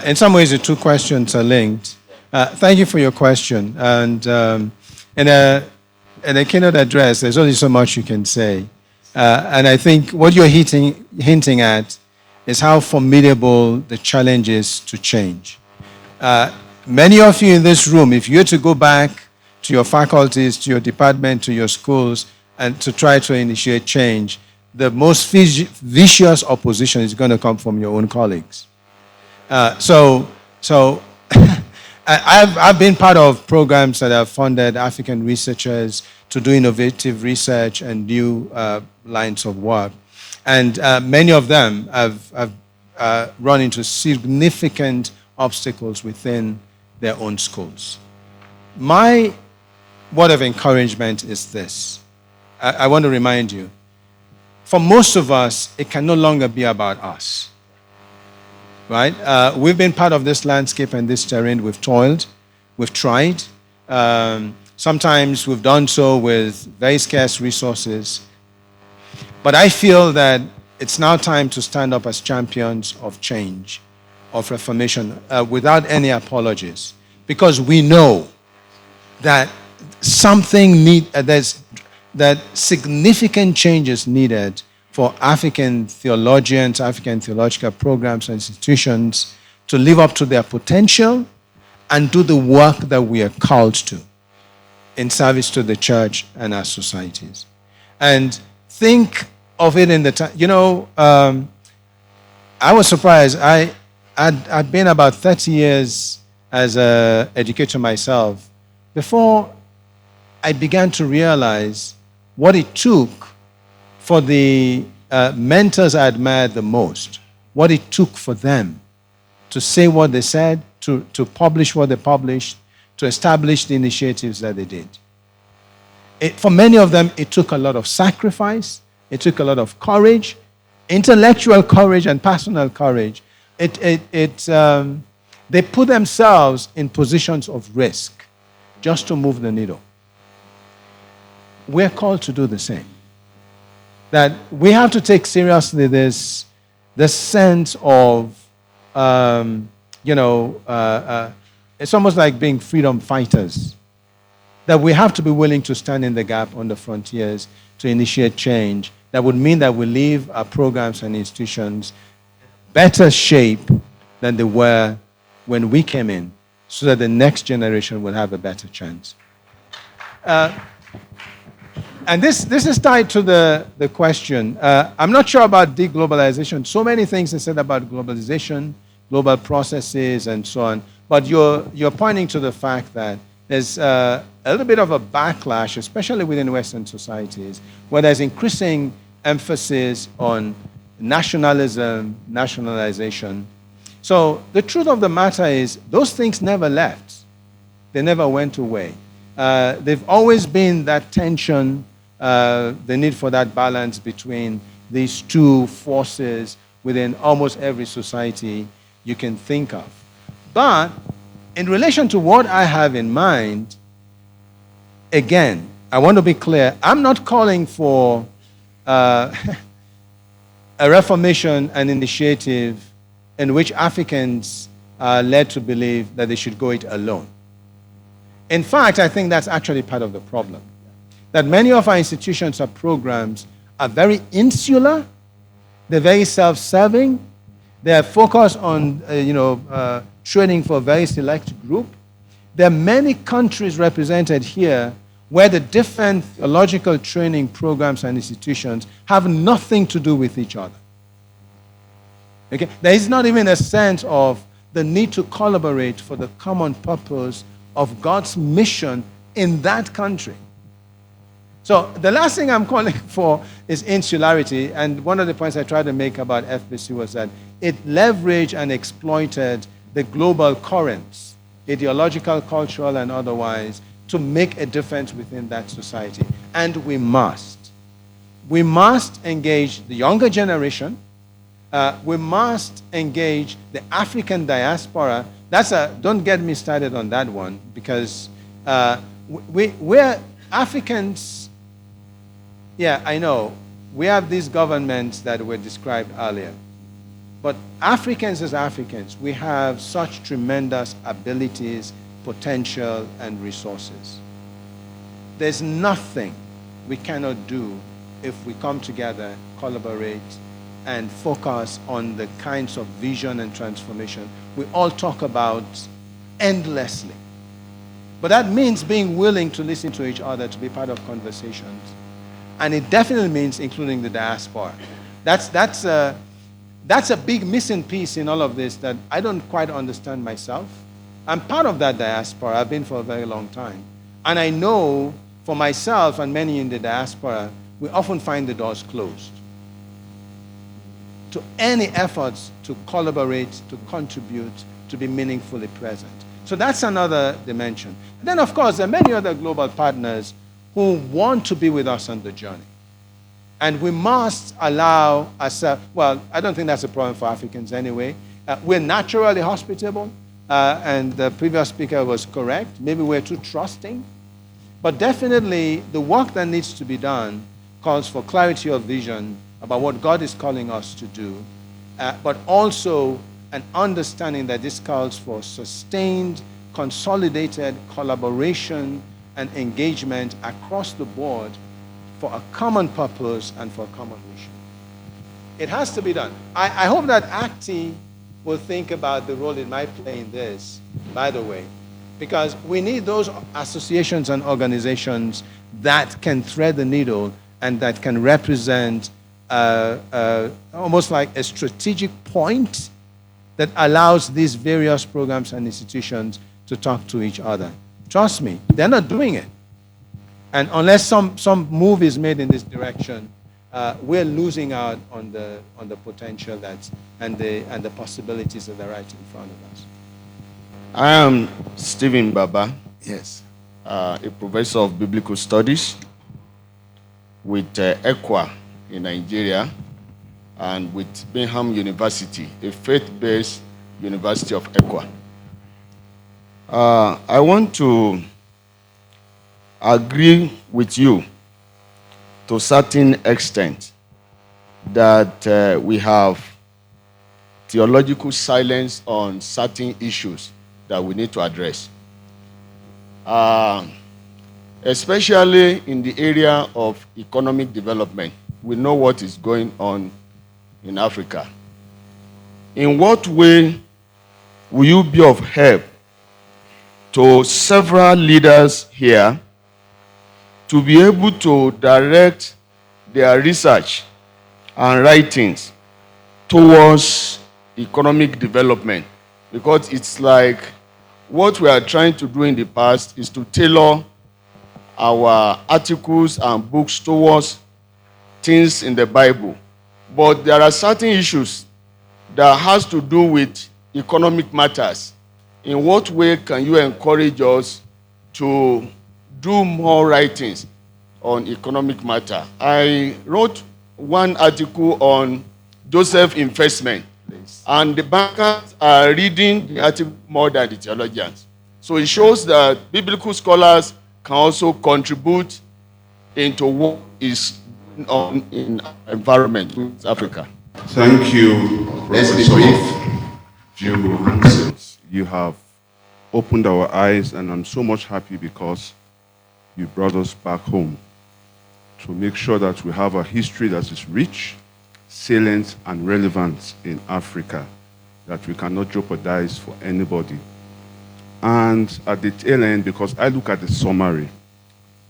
In some ways, the two questions are linked. Thank you for your question. And in a keynote address, there's only so much you can say. And I think what you're hinting at is how formidable the challenge is to change. Many of you in this room, if you're to go back to your faculties, to your department, to your schools, and to try to initiate change, the most vicious opposition is going to come from your own colleagues. So I've been part of programs that have funded African researchers to do innovative research and new lines of work. And many of them have run into significant obstacles within their own schools. My word of encouragement is this. I want to remind you, for most of us, it can no longer be about us. Right? We've been part of this landscape and this terrain. We've toiled. We've tried. Sometimes we've done so with very scarce resources. But I feel that it's now time to stand up as champions of change, of reformation, without any apologies. Because we know that that significant change is needed for African theologians, African theological programs and institutions to live up to their potential and do the work that we are called to in service to the church and our societies. And think of it in the time, I was surprised. I'd been about 30 years as an educator myself before I began to realize what it took for the mentors I admired the most, what it took for them to say what they said, to publish what they published, to establish the initiatives that they did. For many of them, it took a lot of sacrifice, it took a lot of courage, intellectual courage and personal courage. They put themselves in positions of risk just to move the needle. We're called to do the same. That we have to take seriously this sense of, it's almost like being freedom fighters. That we have to be willing to stand in the gap on the frontiers to initiate change. That would mean that we leave our programs and institutions better shape than they were when we came in, so that the next generation will have a better chance. And this is tied to the question. I'm not sure about deglobalization. So many things are said about globalization, global processes, and so on. But you're pointing to the fact that there's a little bit of a backlash, especially within Western societies, where there's increasing emphasis on nationalism, nationalization. So the truth of the matter is those things never left. They never went away. They've always been that tension, the need for that balance between these two forces within almost every society you can think of. But in relation to what I have in mind, again, I want to be clear. I'm not calling for a reformation and initiative in which Africans are led to believe that they should go it alone. In fact, I think that's actually part of the problem. That many of our institutions or programs are very insular, they're very self-serving, they're focused on training for a very select group. There are many countries represented here where the different theological training programs and institutions have nothing to do with each other. Okay? There is not even a sense of the need to collaborate for the common purpose of God's mission in that country. So the last thing I'm calling for is insularity, and one of the points I tried to make about FBC was that it leveraged and exploited the global currents, ideological, cultural, and otherwise, to make a difference within that society. And we must. We must engage the younger generation. We must engage the African diaspora. Don't get me started on that one, because we're Africans. Yeah, I know. We have these governments that were described earlier. But Africans as Africans, we have such tremendous abilities, potential, and resources. There's nothing we cannot do if we come together, collaborate, and focus on the kinds of vision and transformation we all talk about endlessly. But that means being willing to listen to each other, to be part of conversations. And it definitely means including the diaspora. That's a big missing piece in all of this that I don't quite understand myself. I'm part of that diaspora. I've been for a very long time. And I know for myself and many in the diaspora, we often find the doors closed to any efforts to collaborate, to contribute, to be meaningfully present. So that's another dimension. And then, of course, there are many other global partners who want to be with us on the journey. And we must allow ourselves, well, I don't think that's a problem for Africans anyway. We're naturally hospitable, and the previous speaker was correct. Maybe we're too trusting. But definitely, the work that needs to be done calls for clarity of vision about what God is calling us to do, but also an understanding that this calls for sustained, consolidated collaboration and engagement across the board for a common purpose and for a common mission. It has to be done. I hope that ACTEA will think about the role it might play in this, by the way, because we need those associations and organizations that can thread the needle and that can represent almost like a strategic point that allows these various programs and institutions to talk to each other. Trust me, they're not doing it. And unless some move is made in this direction, we're losing out on the potential and the possibilities that are right in front of us. I am Stephen Baba. Yes. A professor of biblical studies with ECWA in Nigeria and with Bingham University, a faith-based university of ECWA. I want to agree with you to a certain extent that we have theological silence on certain issues that we need to address. Especially in the area of economic development. We know what is going on in Africa. In what way will you be of help to several leaders here to be able to direct their research and writings towards economic development. Because it's like what we are trying to do in the past is to tailor our articles and books towards things in the Bible. But there are certain issues that has to do with economic matters. In what way can you encourage us to do more writings on economic matter? I wrote one article on Joseph investment, and the bankers are reading the article more than the theologians. So it shows that biblical scholars can also contribute into what is going on in our environment with Africa. Thank you, Professor Jehu Hanciles. You have opened our eyes, and I'm so much happy because you brought us back home to make sure that we have a history that is rich, salient, and relevant in Africa, that we cannot jeopardize for anybody. And at the tail end, because I look at the summary,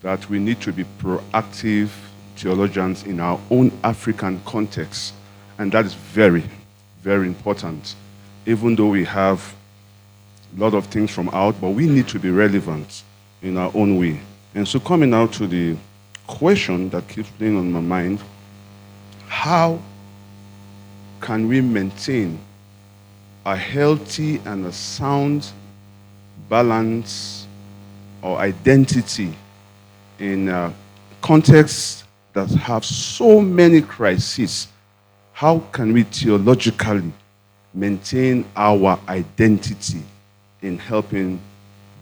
that we need to be proactive theologians in our own African context. And that is very, very important. Even though we have a lot of things from out, but we need to be relevant in our own way. And so coming now to the question that keeps playing on my mind, how can we maintain a healthy and a sound balance or identity in contexts that have so many crises? How can we theologically maintain our identity in helping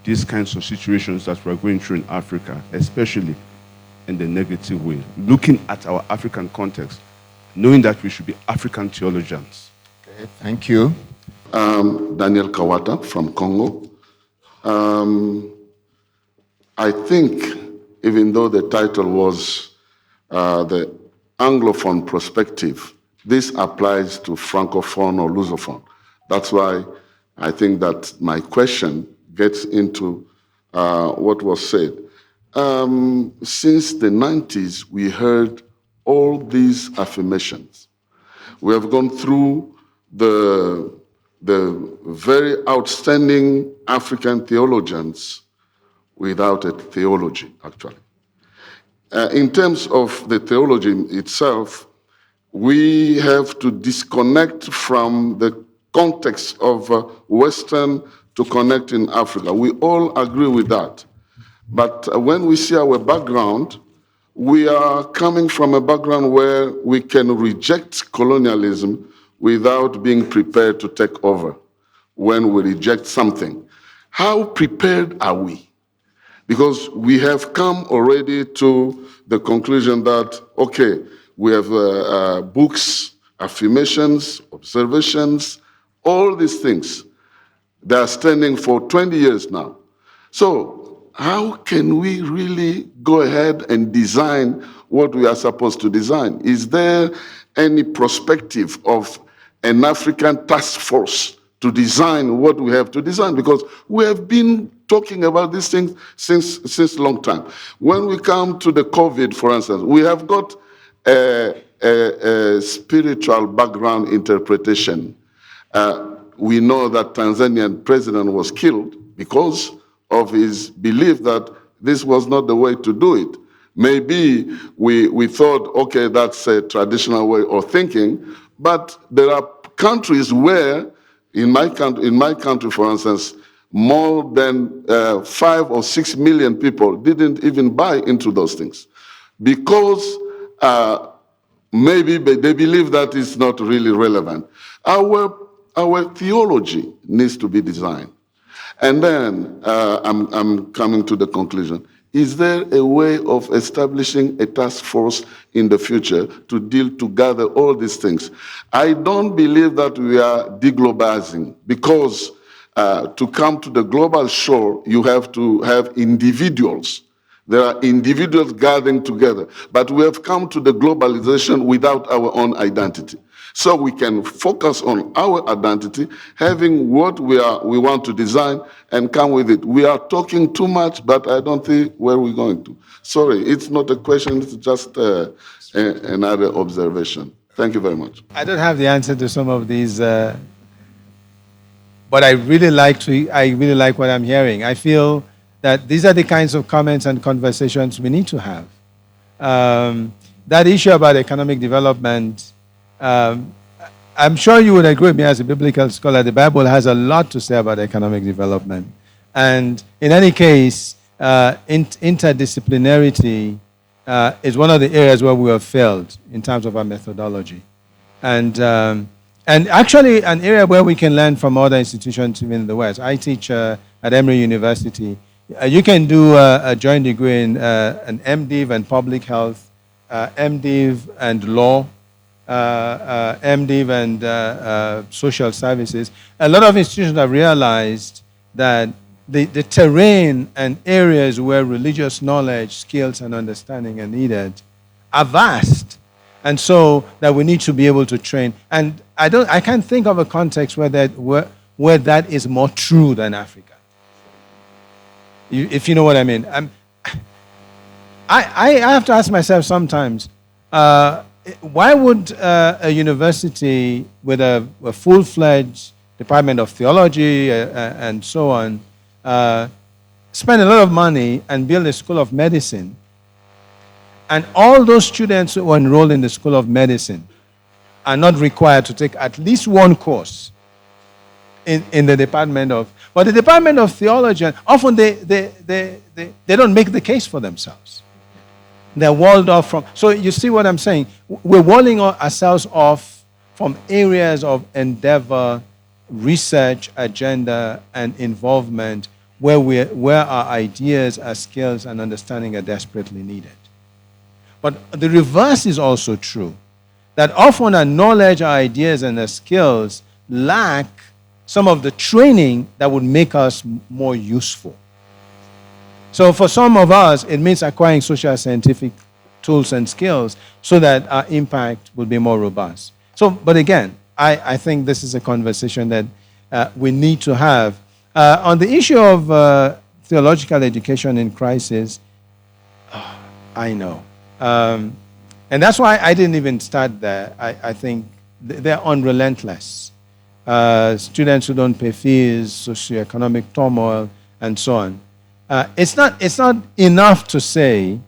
these kinds of situations that we're going through in Africa, especially in the negative way, looking at our African context, knowing that we should be African theologians? Okay, thank you. Daniel Kawata from Congo. I think, even though the title was the Anglophone perspective, this applies to Francophone or Lusophone. That's why I think that my question gets into what was said. Since the 90s, we heard all these affirmations. We have gone through the very outstanding African theologians without a theology, actually. In terms of the theology itself, we have to disconnect from the context of Western to connect in Africa. We all agree with that. But when we see our background, we are coming from a background where we can reject colonialism without being prepared to take over when we reject something. How prepared are we? Because we have come already to the conclusion that, okay, we have books, affirmations, observations, all these things. They are standing for 20 years now. So how can we really go ahead and design what we are supposed to design? Is there any perspective of an African task force to design what we have to design? Because we have been talking about these things since a long time. When we come to the COVID, for instance, we have got a spiritual background interpretation. We know that Tanzanian president was killed because of his belief that this was not the way to do it. Maybe we thought, okay, that's a traditional way of thinking, but there are countries where, in my country, for instance, more than 5 or 6 million people didn't even buy into those things because maybe they believe that it's not really relevant. Our theology needs to be designed. And then I'm coming to the conclusion. Is there a way of establishing a task force in the future to gather all these things? I don't believe that we are deglobalizing because to come to the global shore, you have to have individuals. There are individuals gathering together. But we have come to the globalization without our own identity. So we can focus on our identity, having what we want to design and come with it. We are talking too much, but I don't think where we're going to. Sorry, it's not a question, it's just another observation. Thank you very much. I don't have the answer to some of these, but I really like what I'm hearing. I feel that these are the kinds of comments and conversations we need to have. That issue about economic development, I'm sure you would agree with me as a biblical scholar, the Bible has a lot to say about economic development. And in any case, interdisciplinarity is one of the areas where we have failed in terms of our methodology. And actually an area where we can learn from other institutions even in the West. I teach at Emory University. You can do a joint degree in an MDiv and public health, MDiv and law, MDiv and social services. A lot of institutions have realized that the terrain and areas where religious knowledge, skills, and understanding are needed are vast. And so that we need to be able to train. And I can't think of a context where that is more true than Africa. If you know what I mean. I have to ask myself sometimes, why would a university with a full-fledged Department of Theology and so on spend a lot of money and build a school of medicine, and all those students who are enrolled in the School of Medicine are not required to take at least one course in the Department of... But the Department of Theology, often they don't make the case for themselves. They're walled off from... So you see what I'm saying? We're walling ourselves off from areas of endeavor, research, agenda, and involvement where our ideas, our skills, and understanding are desperately needed. But the reverse is also true, that often our knowledge, our ideas, and our skills lack some of the training that would make us more useful. So for some of us, it means acquiring social scientific tools and skills so that our impact will be more robust. So, but again, I think this is a conversation that we need to have. On the issue of theological education in crisis, I know. And that's why I didn't even start there. I think they're unrelentless. Students who don't pay fees, socioeconomic turmoil, and so on. It's not enough to say,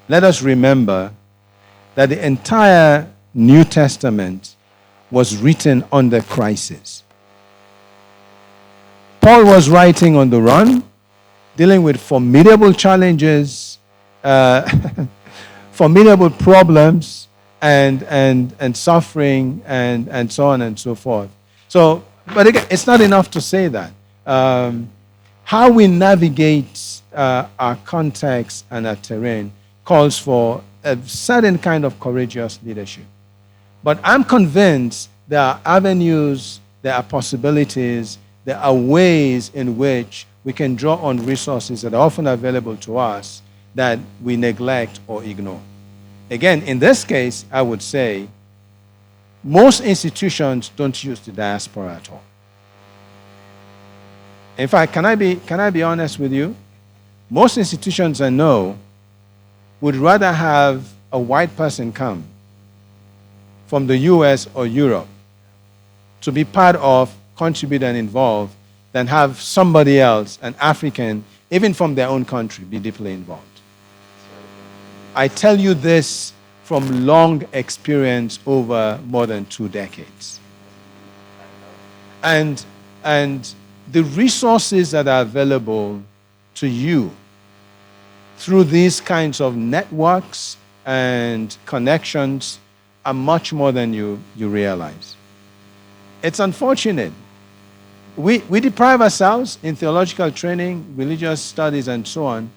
let us remember that the entire New Testament was written under crisis. Paul was writing on the run, dealing with formidable challenges, formidable problems, and suffering, and so on and so forth. So, but again, it's not enough to say that. How we navigate our context and our terrain calls for a certain kind of courageous leadership. But I'm convinced there are avenues, there are possibilities, there are ways in which we can draw on resources that are often available to us that we neglect or ignore. Again, in this case, I would say most institutions don't use the diaspora at all. In fact, can I be honest with you? Most institutions I know would rather have a white person come from the US or Europe to be part of, contribute, and involve than have somebody else, an African, even from their own country, be deeply involved. I tell you this from long experience over more than 2 decades. And the resources that are available to you through these kinds of networks and connections are much more than you realize. It's unfortunate. We deprive ourselves in theological training, religious studies, and so on,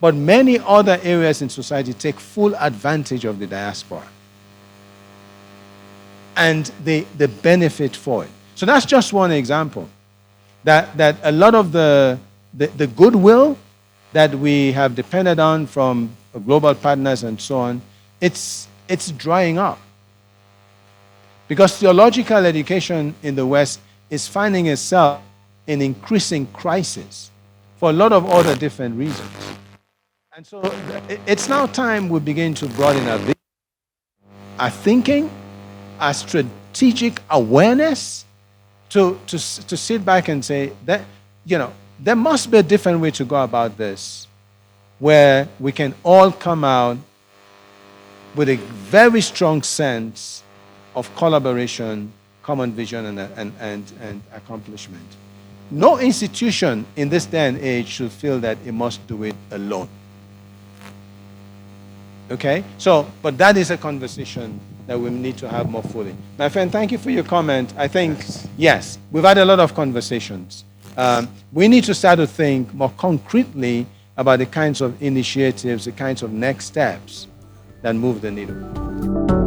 but many other areas in society take full advantage of the diaspora. And they benefit for it. So that's just one example. That a lot of the goodwill that we have depended on from global partners and so on, it's drying up. Because theological education in the West is finding itself in increasing crisis for a lot of other different reasons. And so it's now time we begin to broaden our vision, our thinking, our strategic awareness to sit back and say that, there must be a different way to go about this, where we can all come out with a very strong sense of collaboration, common vision, and accomplishment. No institution in this day and age should feel that it must do it alone. Okay? So, but that is a conversation that we need to have more fully. My friend, thank you for your comment. I think, yes, we've had a lot of conversations. We need to start to think more concretely about the kinds of initiatives, the kinds of next steps that move the needle.